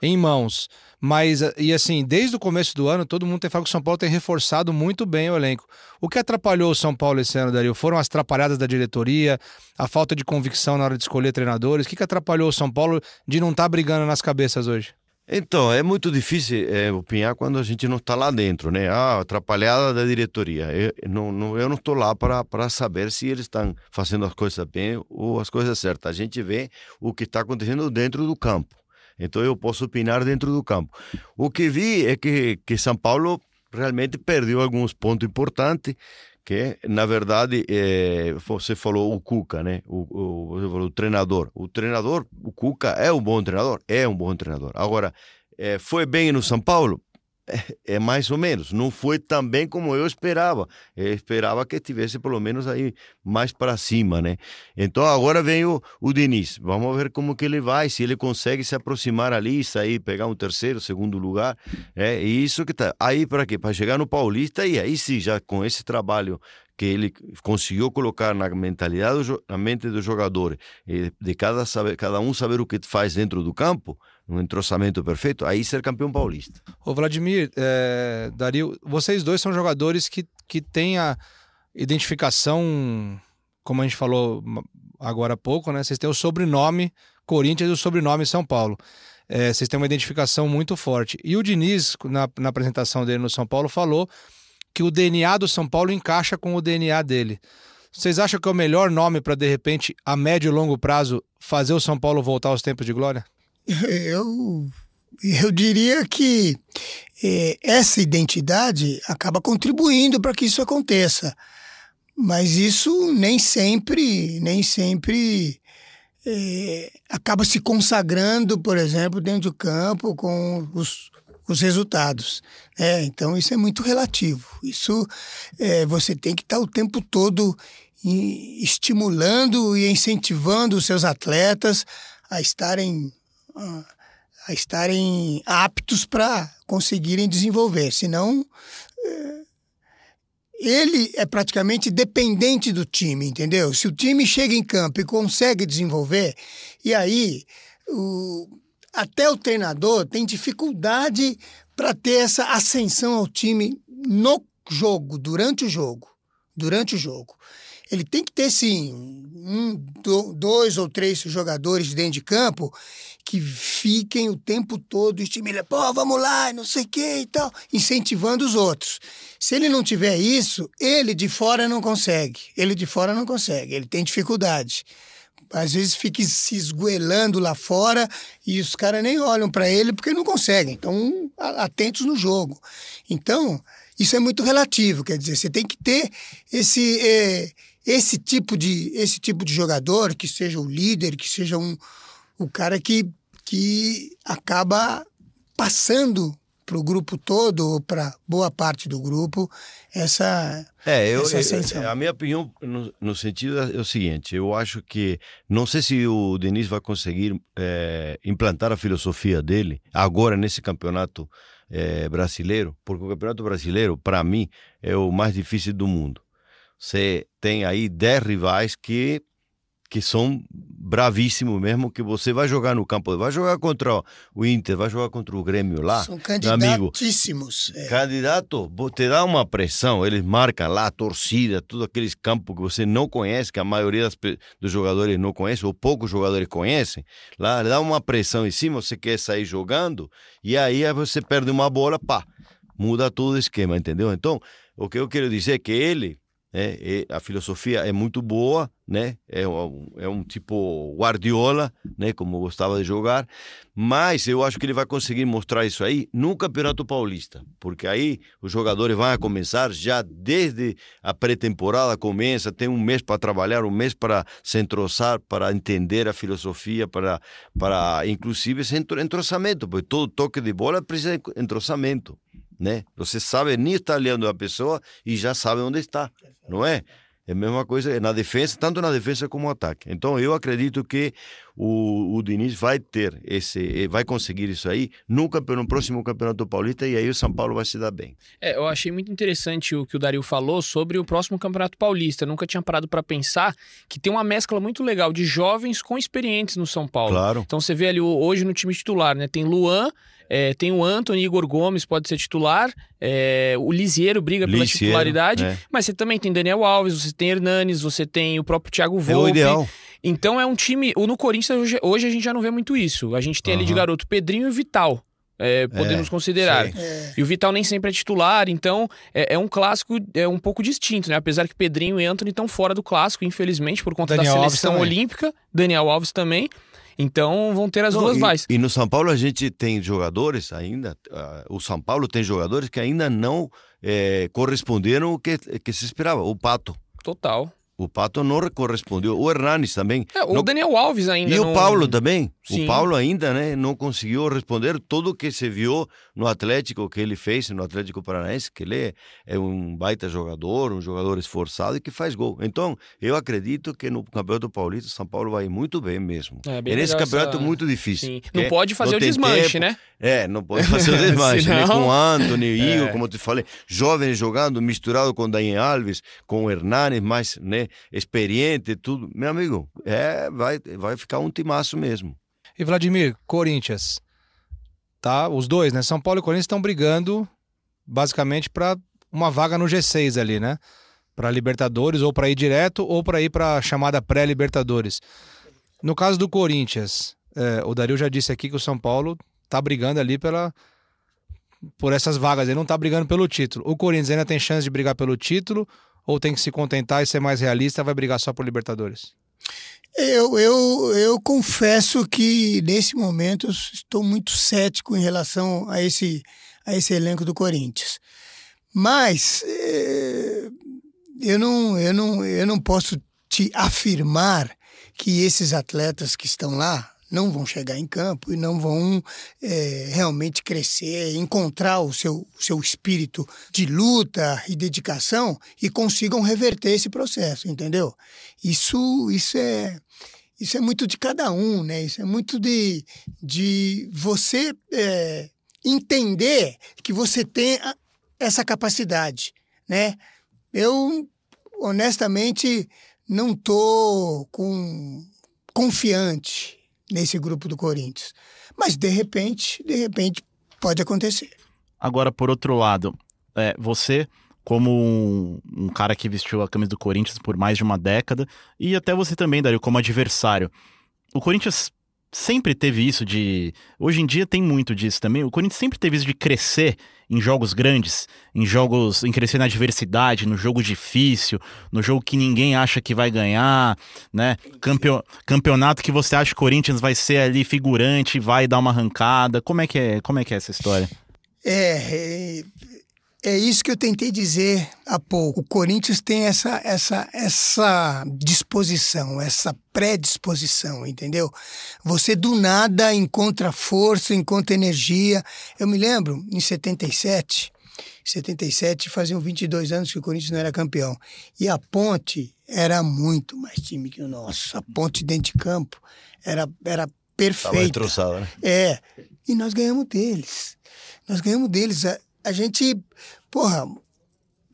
em mãos. Mas, e assim, desde o começo do ano, todo mundo tem falado que o São Paulo tem reforçado muito bem o elenco. O que atrapalhou o São Paulo esse ano, Darío? Foram as atrapalhadas da diretoria, a falta de convicção na hora de escolher treinadores? O que atrapalhou o São Paulo de não estar brigando nas cabeças hoje? Então, é muito difícil opinar quando a gente não está lá dentro, né? Atrapalhada da diretoria. Eu não estou lá para saber se eles estão fazendo as coisas bem ou as coisas certas. A gente vê o que está acontecendo dentro do campo. Então eu posso opinar dentro do campo. O que vi é que São Paulo realmente perdeu alguns pontos importantes, que na verdade você falou o Cuca, né? Você falou o treinador. O Cuca é um bom treinador? É um bom treinador. Agora, foi bem no São Paulo? É mais ou menos, não foi tão bem como eu esperava. Eu esperava que tivesse pelo menos aí mais para cima, né? Então agora vem o Diniz, vamos ver como que ele vai, se ele consegue se aproximar ali, sair, pegar um terceiro, segundo lugar, e isso que tá, aí para quê? Para chegar no Paulista, e aí sim, já com esse trabalho que ele conseguiu colocar na mentalidade, na mente dos jogadores, de cada um saber o que faz dentro do campo, um entrosamento perfeito, aí ser campeão paulista. Ô Vladimir, Dario, vocês dois são jogadores que têm a identificação, como a gente falou agora há pouco, né? Vocês têm o sobrenome Corinthians e o sobrenome São Paulo. Vocês têm uma identificação muito forte. E o Diniz, na apresentação dele no São Paulo, falou que o DNA do São Paulo encaixa com o DNA dele. Vocês acham que é o melhor nome para, de repente, a médio e longo prazo, fazer o São Paulo voltar aos tempos de glória? Eu diria que essa identidade acaba contribuindo para que isso aconteça. Mas isso nem sempre acaba se consagrando, por exemplo, dentro do campo com os resultados. Então isso é muito relativo. Isso você tem que estar o tempo todo estimulando e incentivando os seus atletas a estarem aptos para conseguirem desenvolver. Senão, ele é praticamente dependente do time, entendeu? Se o time chega em campo e consegue desenvolver, e aí até o treinador tem dificuldade para ter essa ascensão ao time no jogo, durante o jogo. Ele tem que ter, sim, 2 ou 3 jogadores dentro de campo que fiquem o tempo todo estimulando, vamos lá, não sei o que e tal, incentivando os outros. Se ele não tiver isso, ele de fora não consegue. Ele tem dificuldade. Às vezes fica se esgoelando lá fora e os caras nem olham para ele porque não conseguem. Estão atentos no jogo. Então, isso é muito relativo. Quer dizer, você tem que ter esse tipo de jogador, que seja o líder, que seja o cara que acaba passando para o grupo todo, ou para boa parte do grupo, essa ascensão. A minha opinião no sentido é o seguinte: eu acho que, não sei se o Diniz vai conseguir implantar a filosofia dele agora nesse campeonato brasileiro, porque o campeonato brasileiro, para mim, é o mais difícil do mundo. Você tem aí 10 rivais que são bravíssimos mesmo, que você vai jogar no campo, vai jogar contra o Inter, vai jogar contra o Grêmio lá. São candidatíssimos. Candidato, te dá uma pressão, eles marcam lá a torcida, todos aqueles campos que você não conhece, que a maioria dos jogadores não conhece, ou poucos jogadores conhecem, lá dá uma pressão em cima, você quer sair jogando, e aí você perde uma bola, muda todo o esquema, entendeu? Então, o que eu quero dizer é que ele, a filosofia é muito boa, né? É um tipo Guardiola, né? Como gostava de jogar, mas eu acho que ele vai conseguir mostrar isso aí no Campeonato Paulista, porque aí os jogadores vão começar já desde a pré-temporada, tem um mês para trabalhar, um mês para se entrosar, para entender a filosofia, para inclusive esse entrosamento, porque todo toque de bola precisa de entrosamento, né? Você sabe, nem está olhando a pessoa e já sabe onde está, não é? É a mesma coisa na defesa, tanto na defesa como no ataque. Então eu acredito que o Diniz vai conseguir isso aí no próximo Campeonato Paulista, e aí o São Paulo vai se dar bem. Eu achei muito interessante o que o Dario falou sobre o próximo Campeonato Paulista. Eu nunca tinha parado para pensar que tem uma mescla muito legal de jovens com experientes no São Paulo. Claro. Então você vê ali hoje no time titular, né? Tem Luan, tem o Antony, Igor Gomes pode ser titular, o Lisieiro briga pela titularidade, mas você também tem Daniel Alves, você tem Hernanes, você tem o próprio Thiago Volpe. É o ideal. Então é um time, no Corinthians hoje a gente já não vê muito isso. A gente tem ali de garoto Pedrinho e Vital, podemos considerar. E o Vital nem sempre é titular, então é um clássico um pouco distinto, né? Apesar que Pedrinho e Antony estão fora do clássico, infelizmente, por conta da seleção olímpica, Daniel Alves também. Então vão ter as duas bases. E no São Paulo a gente tem jogadores ainda, o São Paulo tem jogadores que ainda não corresponderam o que se esperava. O Pato. Total. O Pato não correspondeu. O Hernanes também. O Daniel Alves ainda. E o Paulo também. Sim. O Paulo ainda, né, não conseguiu responder tudo o que se viu no Atlético, que ele fez no Atlético Paranaense, que ele é um baita jogador, um jogador esforçado e que faz gol. Então, eu acredito que no Campeonato Paulista, o São Paulo vai muito bem mesmo. Bem nesse campeonato muito difícil. Sim. Não pode fazer o desmanche, né? Não pode fazer o desmanche, Senão... né? Com o Antony, Igor, como eu te falei, jovens jogando, misturado com o Daniel Alves, com o Hernanes, mais, né, experiente, tudo. Meu amigo, vai ficar um timaço mesmo. E Vladimir, Corinthians, tá? Os dois, né? São Paulo e Corinthians estão brigando basicamente para uma vaga no G6 ali, né? Para Libertadores, ou para ir direto, ou para ir para a chamada pré-Libertadores. No caso do Corinthians, o Dario já disse aqui que o São Paulo tá brigando ali por essas vagas, ele não tá brigando pelo título. O Corinthians ainda tem chance de brigar pelo título, ou tem que se contentar e ser mais realista, vai brigar só por Libertadores? Eu confesso que nesse momento eu estou muito cético em relação a esse elenco do Corinthians. Mas eu não posso te afirmar que esses atletas que estão lá não vão chegar em campo e não vão realmente crescer, encontrar o seu espírito de luta e dedicação e consigam reverter esse processo, entendeu? Isso é muito de cada um, né? Isso é muito de você entender que você tem essa capacidade, né? Eu, honestamente, não estou confiante nesse grupo do Corinthians. Mas, de repente, pode acontecer. Agora, por outro lado, você, como um cara que vestiu a camisa do Corinthians por mais de uma década, e até você também, Dario, como adversário, o Corinthians sempre teve isso de... Hoje em dia tem muito disso também. O Corinthians sempre teve isso de crescer em jogos grandes, em crescer na adversidade, no jogo difícil, no jogo que ninguém acha que vai ganhar, né? Campeonato que você acha que o Corinthians vai ser ali figurante, vai dar uma arrancada. Como é que é essa história? É isso que eu tentei dizer há pouco. O Corinthians tem essa disposição, essa predisposição, entendeu? Você do nada encontra força, encontra energia. Eu me lembro, em 77 faziam 22 anos que o Corinthians não era campeão. E a Ponte era muito mais time que o nosso. A Ponte dentro de campo era perfeita. Tava destroçada, né? E nós ganhamos deles. A gente,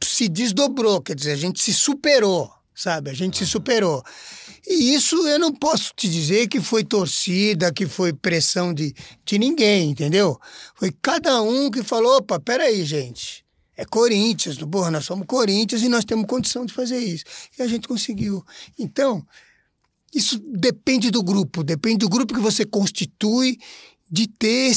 se desdobrou, quer dizer, a gente se superou, sabe? A gente se superou. E isso eu não posso te dizer que foi torcida, que foi pressão de ninguém, entendeu? Foi cada um que falou, opa, peraí, gente, é Corinthians, nós somos Corinthians e nós temos condição de fazer isso. E a gente conseguiu. Então, isso depende do grupo que você constitui, de ter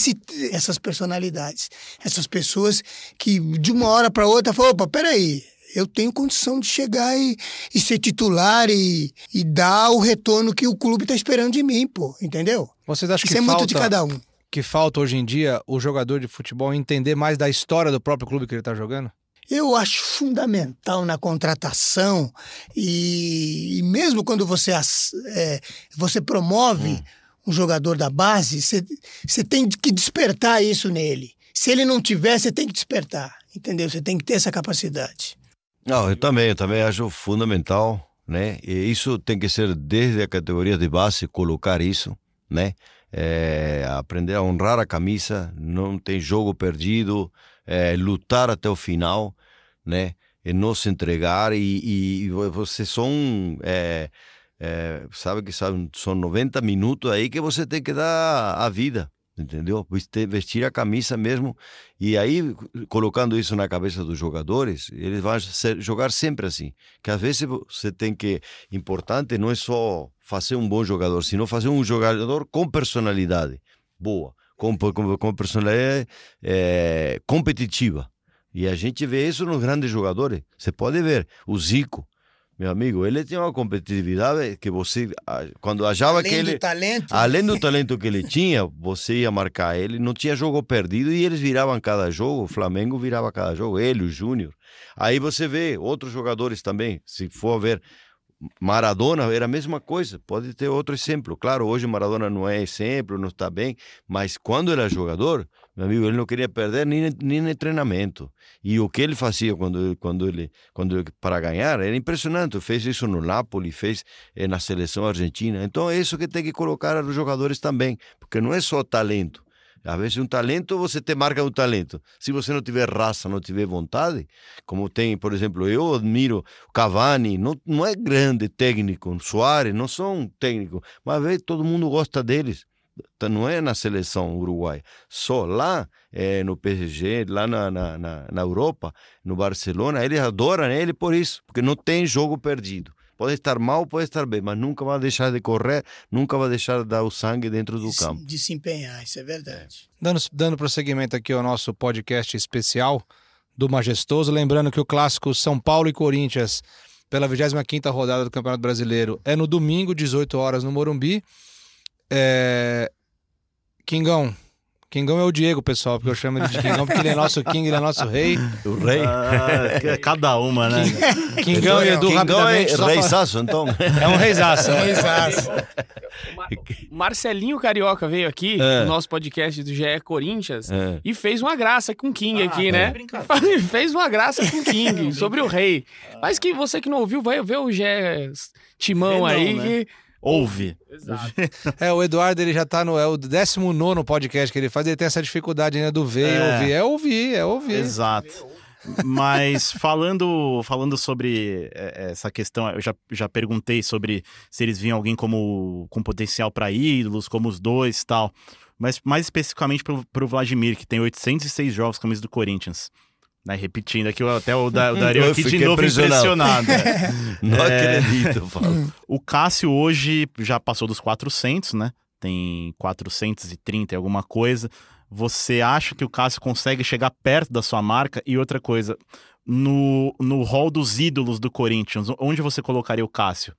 essas personalidades, essas pessoas que de uma hora para outra falam, opa, peraí, eu tenho condição de chegar e ser titular e dar o retorno que o clube está esperando de mim, entendeu? Vocês acham Isso que muito de cada um. Que falta hoje em dia o jogador de futebol entender mais da história do próprio clube que ele está jogando? Eu acho fundamental na contratação e mesmo quando você promove um jogador da base, você tem que despertar isso nele. Se ele não tiver, você tem que despertar, entendeu? Você tem que ter essa capacidade. Não, eu também acho fundamental, né? E isso tem que ser desde a categoria de base, colocar isso, né? Aprender a honrar a camisa, não tem jogo perdido, lutar até o final, né? E não se entregar e vocês são... sabe que são 90 minutos aí que você tem que dar a vida, entendeu? Vestir a camisa mesmo, e aí colocando isso na cabeça dos jogadores, eles vão jogar sempre assim, que às vezes você tem que, importante não é só fazer um bom jogador, sino fazer um jogador com personalidade boa, com personalidade competitiva, e a gente vê isso nos grandes jogadores. Você pode ver o Zico. meu amigo, ele tinha uma competitividade que você, quando achava que ele... Além do talento que ele tinha, você ia marcar ele, não tinha jogo perdido e eles viravam cada jogo, o Flamengo virava cada jogo, ele, o Júnior. Aí você vê outros jogadores também, se for ver, Maradona era a mesma coisa, pode ter outro exemplo. Claro, hoje Maradona não é exemplo, não está bem, mas quando era jogador, meu amigo, ele não queria perder nem no treinamento. E o que ele fazia quando ele para ganhar era impressionante. Fez isso no Napoli, fez na seleção argentina. Então é isso que tem que colocar os jogadores também, porque não é só talento. Às vezes um talento, você te marca um talento. Se você não tiver raça, não tiver vontade, como tem, por exemplo, eu admiro Cavani, não é grande técnico, Suárez, não são técnicos, mas às vezes todo mundo gosta deles. Não é na seleção uruguaia, só lá no PSG, lá na Europa, no Barcelona, eles adoram ele por isso, porque não tem jogo perdido. Pode estar mal, pode estar bem, mas nunca vai deixar de correr, nunca vai deixar de dar o sangue dentro do campo. De se empenhar, isso é verdade. Dando prosseguimento aqui ao nosso podcast especial do Majestoso, lembrando que o clássico São Paulo e Corinthians, pela 25ª rodada do Campeonato Brasileiro, é no domingo, 18 horas, no Morumbi. Kingão é o Diego, pessoal, porque eu chamo ele de Kingão, porque ele é nosso King, ele é nosso rei. O rei? Cada uma, né? Kingão e Edu, rapidamente. É reisaço, então? É um reisaço. O Marcelinho Carioca veio aqui no nosso podcast do GE Corinthians e fez uma graça com o King aqui, né? Fez uma graça com o King sobre o rei. Mas que você que não ouviu, vai ver o GE Timão aí, né? que... Ouve. Exato. O Eduardo, ele já tá o 19º podcast que ele faz, ele tem essa dificuldade ainda do ver e ouvir. É ouvir. Exato. Mas falando sobre essa questão, eu já perguntei sobre se eles viam alguém com potencial para ídolos, como os dois e tal. Mas mais especificamente pro Vladimir, que tem 806 jogos com a camisa do Corinthians. Né, repetindo aqui, até o Dario aqui de novo impressionado. Não acredito, Paulo. O Cássio hoje já passou dos 400, né? Tem 430 e alguma coisa. Você acha que o Cássio consegue chegar perto da sua marca? E outra coisa, no hall dos ídolos do Corinthians, onde você colocaria o Cássio?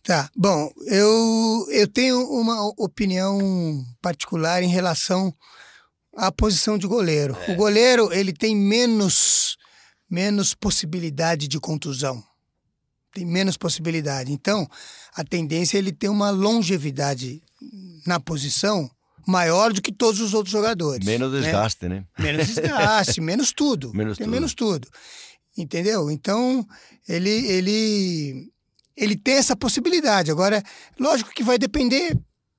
Tá, bom, eu tenho uma opinião particular em relação à posição de goleiro. O goleiro, ele tem menos possibilidade de contusão. Tem menos possibilidade. Então, a tendência é ele ter uma longevidade na posição maior do que todos os outros jogadores. Menos desgaste, né? Menos desgaste, menos tudo. Menos tudo. Entendeu? Então, ele tem essa possibilidade. Agora, lógico que vai depender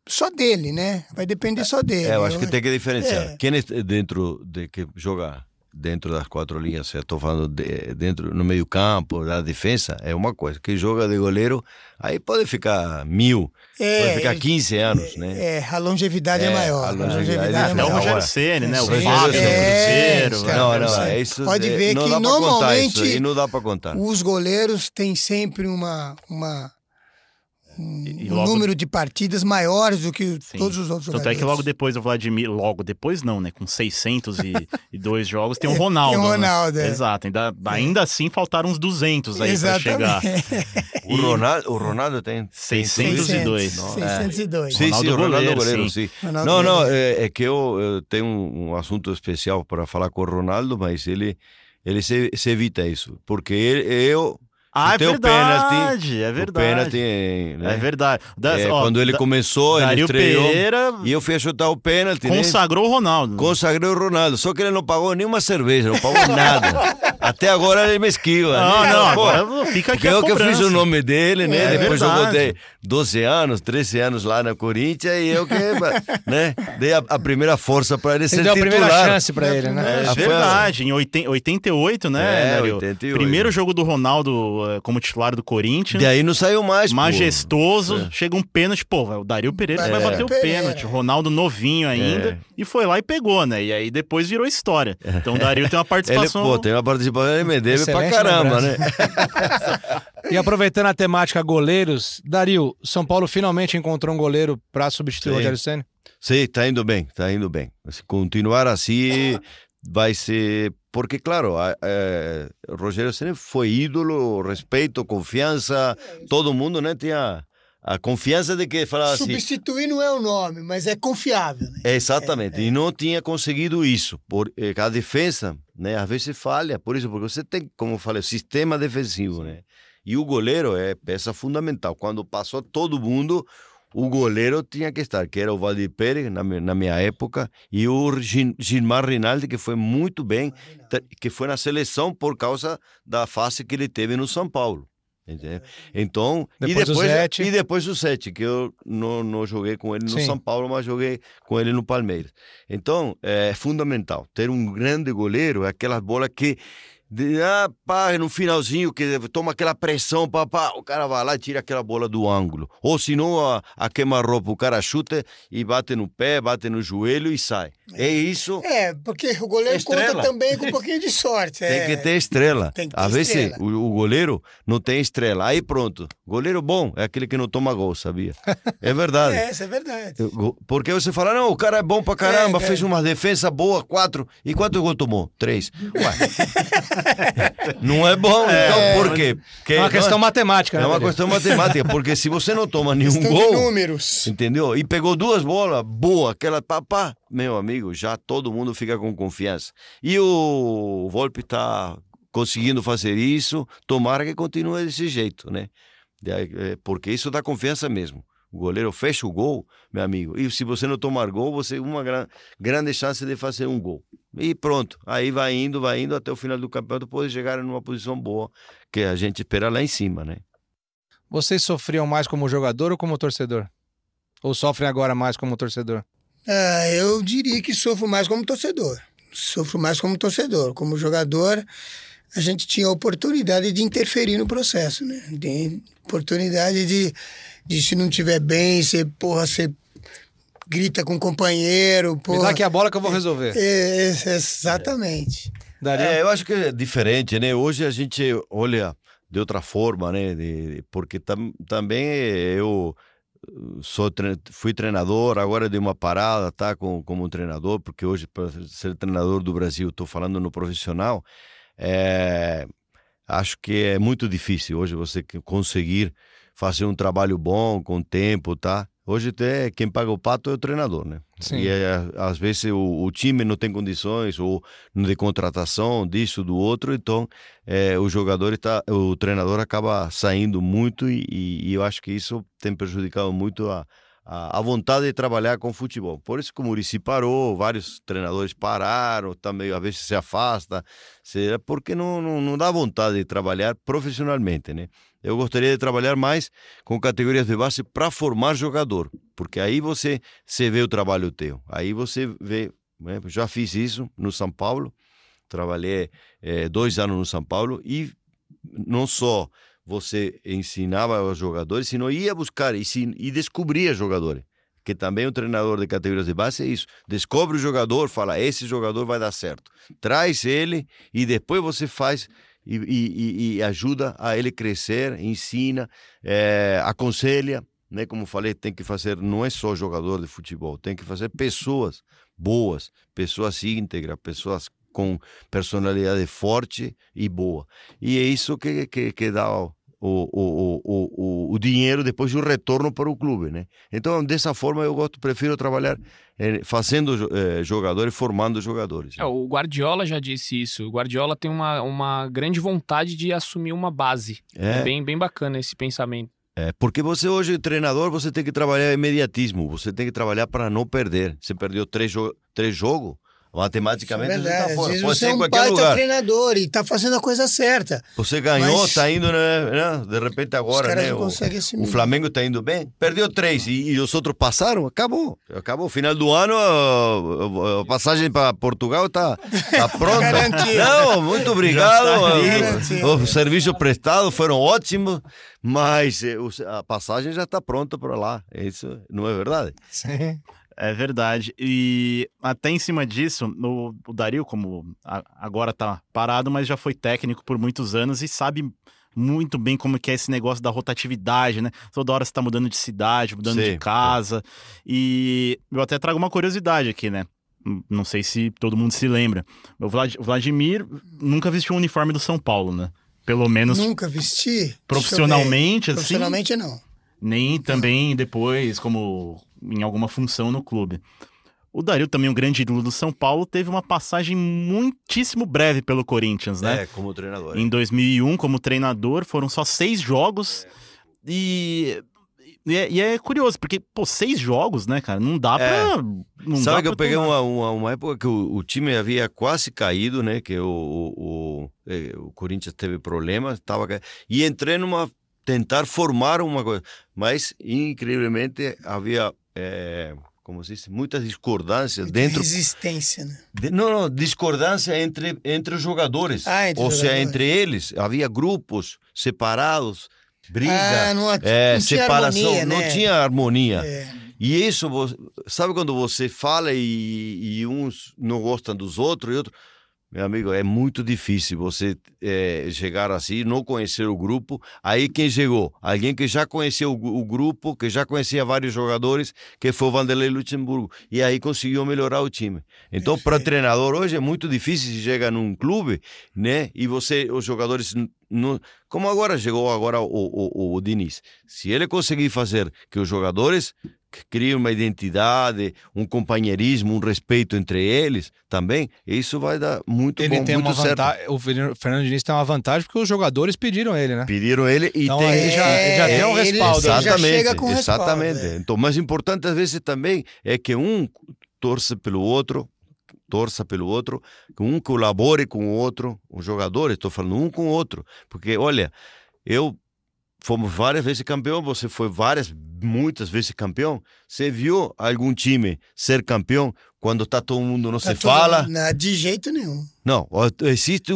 só dele, né? Vai depender só dele. Eu acho que tem que diferenciar. Quem dentro de que joga dentro das quatro linhas, eu estou falando dentro no meio campo, da defesa, é uma coisa. Quem joga de goleiro, aí pode ficar 1000, pode ficar 15 anos, né? A longevidade é maior. A longevidade É o Rogério Ceni, né? O Fábio, Cruzeiro. Não, é isso. Pode ver não que dá normalmente isso aí não dá para contar. Os goleiros têm sempre um logo... número de partidas maiores do que todos os outros jogadores. Tanto é que logo depois do Vladimir, né, com 602 jogos, tem o Ronaldo. Tem o Ronaldo, né? Exato, ainda assim faltaram uns 200 aí para chegar. O Ronaldo tem 602. 602. Sim, Ronaldo o Ronaldo goleiro, sim. Ronaldo É que eu tenho um assunto especial para falar com o Ronaldo, mas ele se evita isso, porque eu é verdade, é verdade. O pênalti, né? É verdade. Quando ele começou, ele estreou. Pereira e eu fui a chutar o pênalti. Consagrou o Ronaldo. Consagrou o Ronaldo. Só que ele não pagou nenhuma cerveja, não pagou nada. Até agora ele me esquiva. Agora fica aqui eu que fiz o nome dele, né? Depois verdade. eu botei 12 anos, 13 anos lá na Corinthians e eu que, né? Dei a primeira força para ele ser titular. Deu a primeira chance para ele, né? É verdade. Em 88, né? 88. Primeiro jogo do Ronaldo como titular do Corinthians. E aí não saiu mais, majestoso, chega um pênalti, o Dario Pereira vai bater o pênalti, Ronaldo novinho ainda, e foi lá e pegou, né? E aí depois virou história. Então o Dario tem uma participação... tem uma participação, ele me deve pra caramba, né? E aproveitando a temática goleiros, Dario, São Paulo finalmente encontrou um goleiro para substituir o Rogério Ceni? Sim, tá indo bem. Se continuar assim, vai ser porque, claro, o Rogério Ceni foi ídolo, respeito, confiança, todo mundo, né, tinha a confiança de que falava assim... Substituir não é o nome, mas é confiável, né? Exatamente, e não tinha conseguido isso, porque a defesa, né, às vezes falha, por isso, porque você tem, como eu falei, sistema defensivo, né, e o goleiro é peça fundamental. Quando passou todo mundo, o goleiro tinha que estar, que era o Valdir Pérez, na minha época, e o Gilmar Rinaldi, que foi muito bem, que foi na seleção por causa da fase que ele teve no São Paulo. Entendeu? Então, e depois o Sete, que eu não joguei com ele no São Paulo, mas joguei com ele no Palmeiras. Então, é fundamental ter um grande goleiro, aquelas bolas que no finalzinho que toma aquela pressão, o cara vai lá e tira aquela bola do ângulo. Ou senão a queima-roupa, o cara chuta e bate no pé, bate no joelho e sai. É isso. Porque o goleiro conta também com um pouquinho de sorte. Tem que ter estrela. Às vezes o goleiro não tem estrela. Aí pronto. Goleiro bom é aquele que não toma gol, sabia? É verdade. Isso é verdade. Porque você fala, não, o cara é bom pra caramba, fez uma defesa boa, 4. E quantos gols tomou? 3. Não é bom, então por quê? Porque é uma questão matemática, né? É uma questão matemática, porque se você não toma nenhum gol, números, entendeu? E pegou 2 bolas, boa, aquela meu amigo, já todo mundo fica com confiança. E o Volpi tá conseguindo fazer isso, tomara que continue desse jeito, né? Porque isso dá confiança mesmo. O goleiro fecha o gol, meu amigo, e se você não tomar gol, você tem uma grande chance de fazer um gol. E pronto, aí vai indo até o final do campeonato, pode chegar numa posição boa, que a gente espera lá em cima, né? Vocês sofriam mais como jogador ou como torcedor? Ou sofrem agora mais como torcedor? Eu diria que sofro mais como torcedor. Como jogador, a gente tinha a oportunidade de interferir no processo, né? Tem oportunidade de se não tiver bem, você grita com o companheiro. Me dá aqui a bola que eu vou resolver. Exatamente. Eu acho que é diferente, né? Hoje a gente olha de outra forma, né? Porque também eu fui treinador, agora dei uma parada, tá? Como treinador, porque hoje, para ser treinador do Brasil, estou falando no profissional, acho que é muito difícil hoje você conseguir fazer um trabalho bom, com tempo, tá? Hoje até quem paga o pato é o treinador, né? Sim. E às vezes o time não tem condições, ou de contratação, disso, do outro, então o treinador acaba saindo muito e eu acho que isso tem prejudicado muito a vontade de trabalhar com futebol. Por isso que o Muricy parou, vários treinadores pararam, também às vezes se afasta, porque não dá vontade de trabalhar profissionalmente, né? Eu gostaria de trabalhar mais com categorias de base para formar jogador, porque aí você vê o trabalho teu, aí você vê, né? Já fiz isso no São Paulo, trabalhei 2 anos no São Paulo e não só você ensinava aos jogadores, sino ia buscar e descobria jogadores, que também o treinador de categorias de base é isso, descobre o jogador, fala, esse jogador vai dar certo, traz ele e depois você faz e ajuda a ele crescer, ensina, aconselha, né? Como falei, tem que fazer, não é só jogador de futebol, tem que fazer pessoas boas, pessoas íntegras, pessoas com personalidade forte e boa. E é isso que dá o dinheiro, depois o retorno para o clube, né? Então, dessa forma, prefiro trabalhar fazendo jogadores, formando jogadores. Né? O Guardiola já disse isso. O Guardiola tem uma grande vontade de assumir uma base. É bem bacana esse pensamento. Porque você hoje, treinador, você tem que trabalhar imediatismo, você tem que trabalhar para não perder. Você perdeu 3 jogos, matematicamente você está fora. Pode ser em qualquer lugar. Treinador e está fazendo a coisa certa. Você ganhou, está indo, né? De repente agora, né? O Flamengo está indo bem. Perdeu 3 e os outros passaram, acabou. Final do ano, a passagem para Portugal está pronta. Não, muito obrigado. O serviço prestado foram ótimos, mas a passagem já está pronta para lá. Isso não é verdade? Sim. É verdade. E até em cima disso, o Dario, como agora tá parado, mas já foi técnico por muitos anos e sabe muito bem como que é esse negócio da rotatividade, né? Toda hora você tá mudando de cidade, mudando de casa. E eu até trago uma curiosidade aqui, né? Não sei se todo mundo se lembra. O Vladimir nunca vestiu um uniforme do São Paulo, né? Pelo menos Nunca vesti. profissionalmente, assim. Profissionalmente, não. Nem também depois como em alguma função no clube. O Dario, também um grande ídolo do São Paulo, teve uma passagem muitíssimo breve pelo Corinthians, né? como treinador. Em 2001, como treinador, foram só 6 jogos. E é curioso, porque, 6 jogos, né, cara? Não dá pra... Não Sabe dá que eu pra peguei tomar. uma época que o time havia quase caído, né? Que o Corinthians teve problemas, e entrei tentar formar uma coisa. Mas, incrivelmente, havia... como se diz, muitas discordâncias dentro... Resistência, né? Não, discordância entre os jogadores. Ou seja, entre eles, havia grupos separados, briga, não tinha separação, harmonia, não né? tinha harmonia. É. E isso, sabe quando você fala e uns não gostam dos outros e outros? Meu amigo, é muito difícil você chegar assim, não conhecer o grupo. Aí quem chegou? Alguém que já conhecia o grupo, que já conhecia vários jogadores, que foi o Vanderlei Luxemburgo. E aí conseguiu melhorar o time. Então, para treinador hoje é muito difícil se chega num clube, né? E os jogadores não... Como agora chegou o Diniz. Se ele conseguir fazer que os jogadores criem uma identidade, um companheirismo, um respeito entre eles também, isso vai dar muito Ele bom, tem muito uma certo. vantagem. O Fernando Diniz tem uma vantagem porque os jogadores pediram ele, né? Pediram ele e Então tem... aí ele já tem um respaldo. Ele já Exatamente, chega com exatamente. respaldo, Então, o mais importante às vezes também é que um torça pelo outro, que um colabore com o outro, os jogadores, estou falando um com o outro, porque olha, fomos várias vezes campeão, você foi muitas vezes campeão. Você viu algum time ser campeão quando está todo mundo não se fala? De jeito nenhum. Não, existe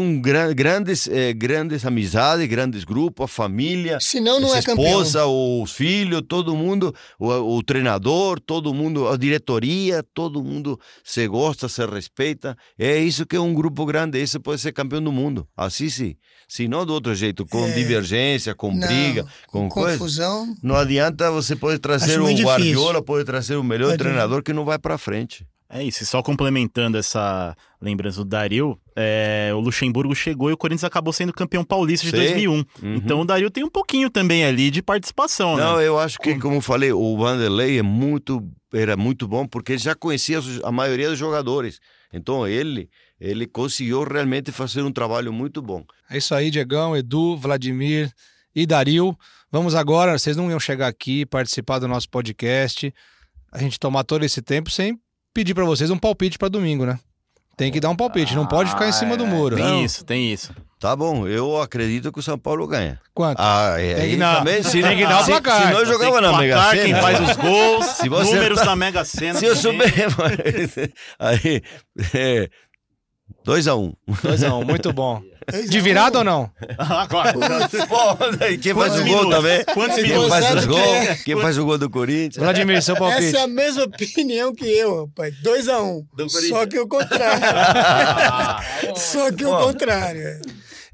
grandes amizades, grandes grupos, a família, Senão não a é campeão. esposa, os filhos, todo mundo, o treinador, todo mundo, a diretoria, todo mundo se gosta, se respeita. É isso que é um grupo grande, isso pode ser campeão do mundo. Assim sim. Se não do outro jeito, com divergência, com briga, com confusão. coisa, não adianta, você pode trazer o Guardiola, pode trazer o melhor treinador que não vai para frente. É isso, e só complementando essa lembrança do Dario, o Luxemburgo chegou e o Corinthians acabou sendo campeão paulista de 2001. Uhum. Então o Dario tem um pouquinho também ali de participação, né? Não, eu acho que, como eu falei, o Vanderlei era muito bom porque ele já conhecia a maioria dos jogadores. Então ele conseguiu realmente fazer um trabalho muito bom. É isso aí, Diegão, Edu, Vladimir e Dario. Vamos agora, vocês não iam chegar aqui, participar do nosso podcast, a gente tomar todo esse tempo sem pedir pra vocês um palpite pra domingo, né? Tem que dar um palpite, não pode ficar em cima do muro. Tem isso. Tá bom, eu acredito que o São Paulo ganha. Quanto? Tem que dar, também, tem que dar o placar. Se nós jogava na Mega Sena... Quem faz os gols, Se você números tá- da Mega Sena. Se eu souber... Aí... 2-1. 2-1, muito bom. De virada ou não? Agora. Quem faz o gol também? Quantos Quem minutos? faz os Sabe gols? Quem faz o gol do Corinthians? Vladimir, seu palpite. Essa é a mesma opinião que eu, rapaz. 2-1. Só que o contrário. Só que o contrário.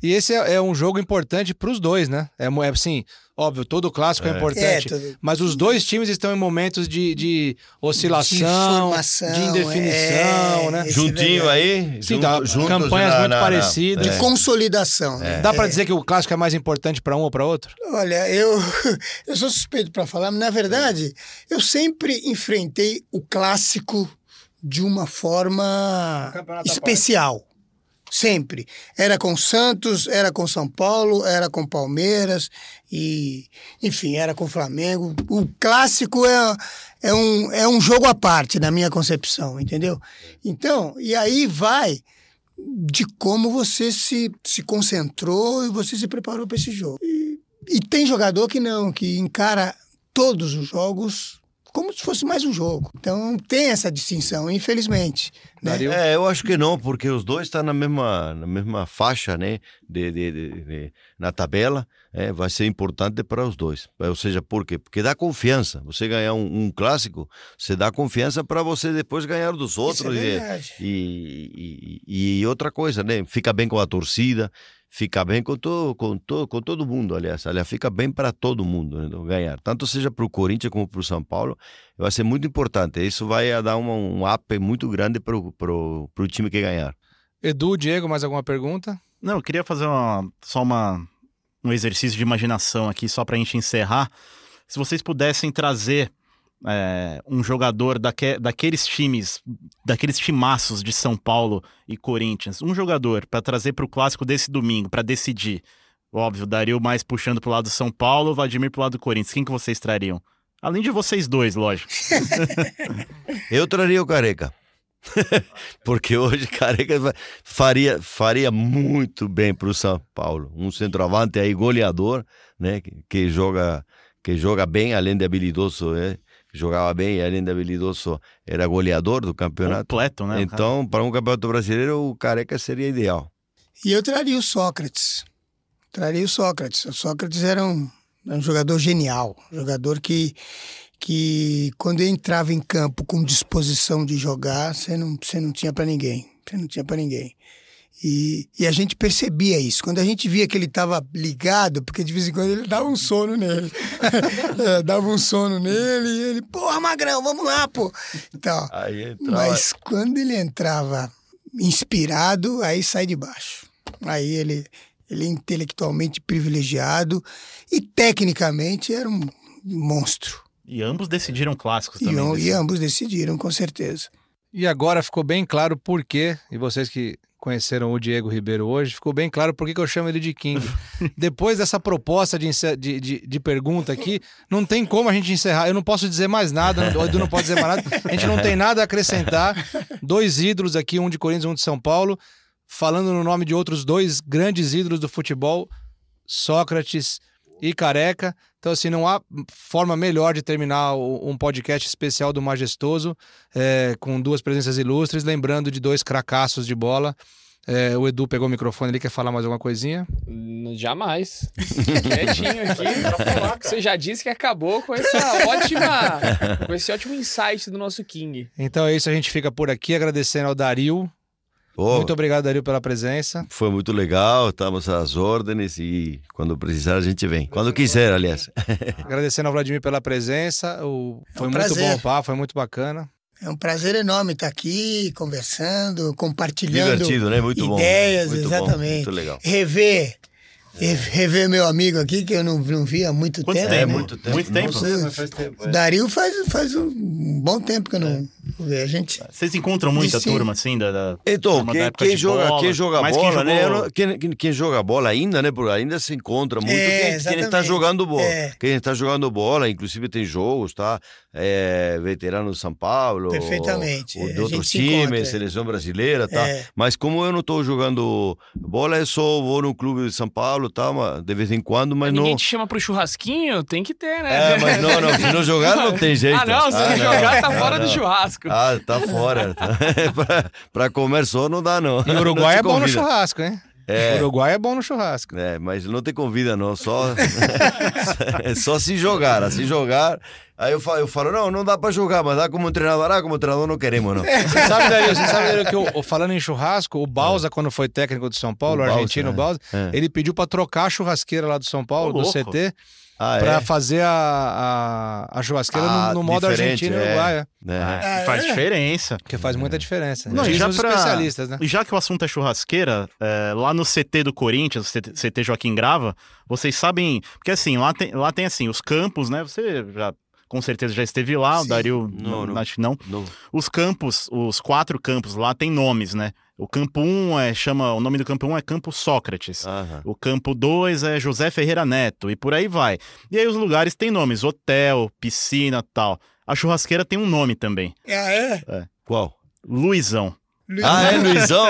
E esse é um jogo importante pros dois, né? É assim, óbvio, todo clássico é importante, mas os dois times estão em momentos de oscilação, formação, de indefinição, né? Isso Juntinho aí? Sim, tá, juntos campanhas muito parecidas. De consolidação. Né? Dá pra dizer que o clássico é mais importante pra um ou pra outro? Olha, eu sou suspeito para falar, mas na verdade eu sempre enfrentei o clássico de uma forma especial. Sempre. Era com Santos, era com São Paulo, era com Palmeiras e, enfim, era com Flamengo. O clássico é um jogo à parte, na minha concepção, entendeu? Então, e aí vai de como você se concentrou e você se preparou para esse jogo. E tem jogador que não, que encara todos os jogos como se fosse mais um jogo. Então tem essa distinção, infelizmente. Né? Eu acho que não, porque os dois estão na mesma faixa, né, na tabela. Vai ser importante para os dois. Ou seja, por quê? Porque dá confiança. Você ganhar um clássico, você dá confiança para você depois ganhar dos outros. Isso é verdade. E outra coisa, né? Fica bem com a torcida, fica bem com todo mundo, aliás, fica bem para todo mundo, né, ganhar. Tanto seja para o Corinthians como para o São Paulo, vai ser muito importante. Isso vai dar um up muito grande para o time que ganhar. Edu, Diego, mais alguma pergunta? Não, eu queria fazer um exercício de imaginação aqui, só para a gente encerrar. Se vocês pudessem trazer um jogador daqueles times, daqueles timaços de São Paulo e Corinthians, um jogador para trazer para o clássico desse domingo, para decidir. Óbvio, Dario mais puxando pro lado do São Paulo, Vladimir pro lado do Corinthians. Quem que vocês trariam? Além de vocês dois, lógico. Eu traria o Careca. Porque hoje Careca faria muito bem para o São Paulo. Um centroavante aí goleador, né? Que joga bem, além de habilidoso, jogava bem, além de habilidoso, era goleador do campeonato. Completo, né? Então, para um campeonato brasileiro, o Careca seria ideal. E eu traria o Sócrates. O Sócrates era um jogador genial, um jogador que quando entrava em campo com disposição de jogar, você não tinha para ninguém. E a gente percebia isso. Quando a gente via que ele estava ligado, porque de vez em quando ele dava um sono nele. E ele, porra, Magrão, vamos lá, pô. Então, mas quando ele entrava inspirado, aí sai de baixo. Aí ele é intelectualmente privilegiado e tecnicamente era um monstro. E ambos decidiram clássicos também. E ambos decidiram, com certeza. E agora ficou bem claro por quê, e vocês que conheceram o Diego Ribeiro hoje, ficou bem claro por que eu chamo ele de King. Depois dessa proposta de pergunta aqui, não tem como a gente encerrar. Eu não posso dizer mais nada, o Edu não pode dizer mais nada. A gente não tem nada a acrescentar. 2 ídolos aqui, um de Corinthians e um de São Paulo, falando no nome de outros 2 grandes ídolos do futebol, Sócrates e Careca. Então, assim, não há forma melhor de terminar um podcast especial do Majestoso, com 2 presenças ilustres, lembrando de 2 cracaços de bola. O Edu pegou o microfone ali, quer falar mais alguma coisinha? Jamais. Quietinho aqui pra falar que você já disse que acabou com esse ótimo insight do nosso King. Então é isso, a gente fica por aqui agradecendo ao Dario. Muito obrigado, Dario, pela presença. Foi muito legal, estamos às ordens e quando precisar a gente vem. Quando quiser, aliás. Agradecendo ao Vladimir pela presença. Foi muito bom o papo, foi muito bacana. É um prazer enorme estar aqui, conversando, compartilhando divertido, né? Muito ideias, bom. Muito exatamente. Bom, muito legal. Rever meu amigo aqui, que eu não vi há muito tempo. Né? Muito tempo. Muito tempo. Não sei, mas faz tempo. Dario faz um bom tempo que eu não vejo. A gente... Vocês encontram muita turma, assim, Então, quem joga bola, né? Quem joga bola ainda, né? Porque ainda se encontra muito quem está jogando bola. Quem está jogando bola, inclusive tem jogos, tá? Veterano de São Paulo. Perfeitamente. De outros times, seleção brasileira, tá? Mas como eu não estou jogando bola, eu só vou no clube de São Paulo, tá? De vez em quando, mas ninguém não... te chama pro churrasquinho? Tem que ter, né? Mas não, se não jogar não tem jeito. Se jogar tá fora do churrasco. Tá fora. pra comer só não dá, não. E o Uruguai é bom no churrasco, hein? O Uruguai é bom no churrasco. Mas não te convida, não. Só se jogar. Aí eu falo, não dá pra jogar, mas dá como treinador. Como treinador não queremos, não. Você sabe, Dario, que falando em churrasco, o Balsa, quando foi técnico do São Paulo, o argentino Balsa, ele pediu pra trocar a churrasqueira lá do São Paulo, do CT, pra fazer a churrasqueira no modo argentino e Uruguai. Faz diferença. Porque faz muita diferença. Não, Dizem os especialistas, né? E já que o assunto é churrasqueira, lá no CT do Corinthians, CT Joaquim Grava, vocês sabem... Porque assim, lá tem assim, os campos, né? Você já... Com certeza já esteve lá, o Dario, acho que não. Os campos, os 4 campos lá tem nomes, né? O campo 1 o nome do campo 1 é Campo Sócrates. O campo 2 é José Ferreira Neto, e por aí vai. E aí os lugares têm nomes, hotel, piscina, tal. A churrasqueira tem um nome também. Qual? Luizão. Luizão?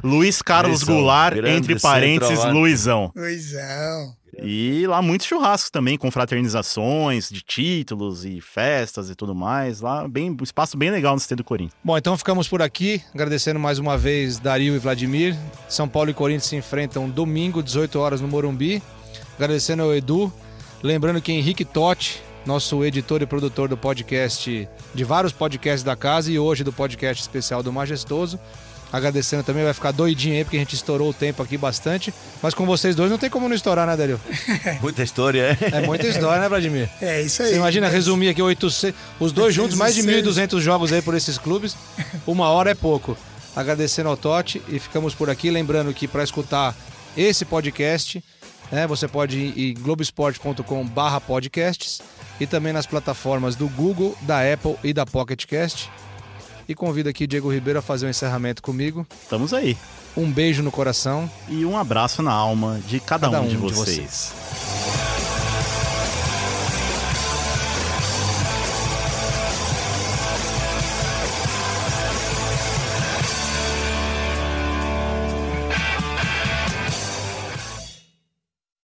Luiz Carlos Goulart, entre parênteses, Luizão. Luizão. E lá muitos churrascos também, com fraternizações de títulos e festas e tudo mais. Lá um espaço bem legal no CT do Corinthians. Bom, então ficamos por aqui, agradecendo mais uma vez Dario e Vladimir. São Paulo e Corinthians se enfrentam domingo, 18 horas no Morumbi. Agradecendo ao Edu. Lembrando que Henrique Totti, nosso editor e produtor do podcast, de vários podcasts da casa e hoje do podcast especial do Majestoso, Agradecendo também, vai ficar doidinho aí, porque a gente estourou o tempo aqui bastante. Mas com vocês dois não tem como não estourar, né, Dario? Muita história, É muita história, né, Vladimir? É isso aí. Você imagina resumir aqui 800, os dois juntos, mais de 1.200 jogos aí por esses clubes. 1 hora é pouco. Agradecendo ao Totti e ficamos por aqui. Lembrando que para escutar esse podcast, né, você pode ir em globesport.com/podcasts e também nas plataformas do Google, da Apple e da Pocket Cast. E convido aqui Diego Ribeiro a fazer um encerramento comigo. Estamos aí. Um beijo no coração. E um abraço na alma de cada um de vocês.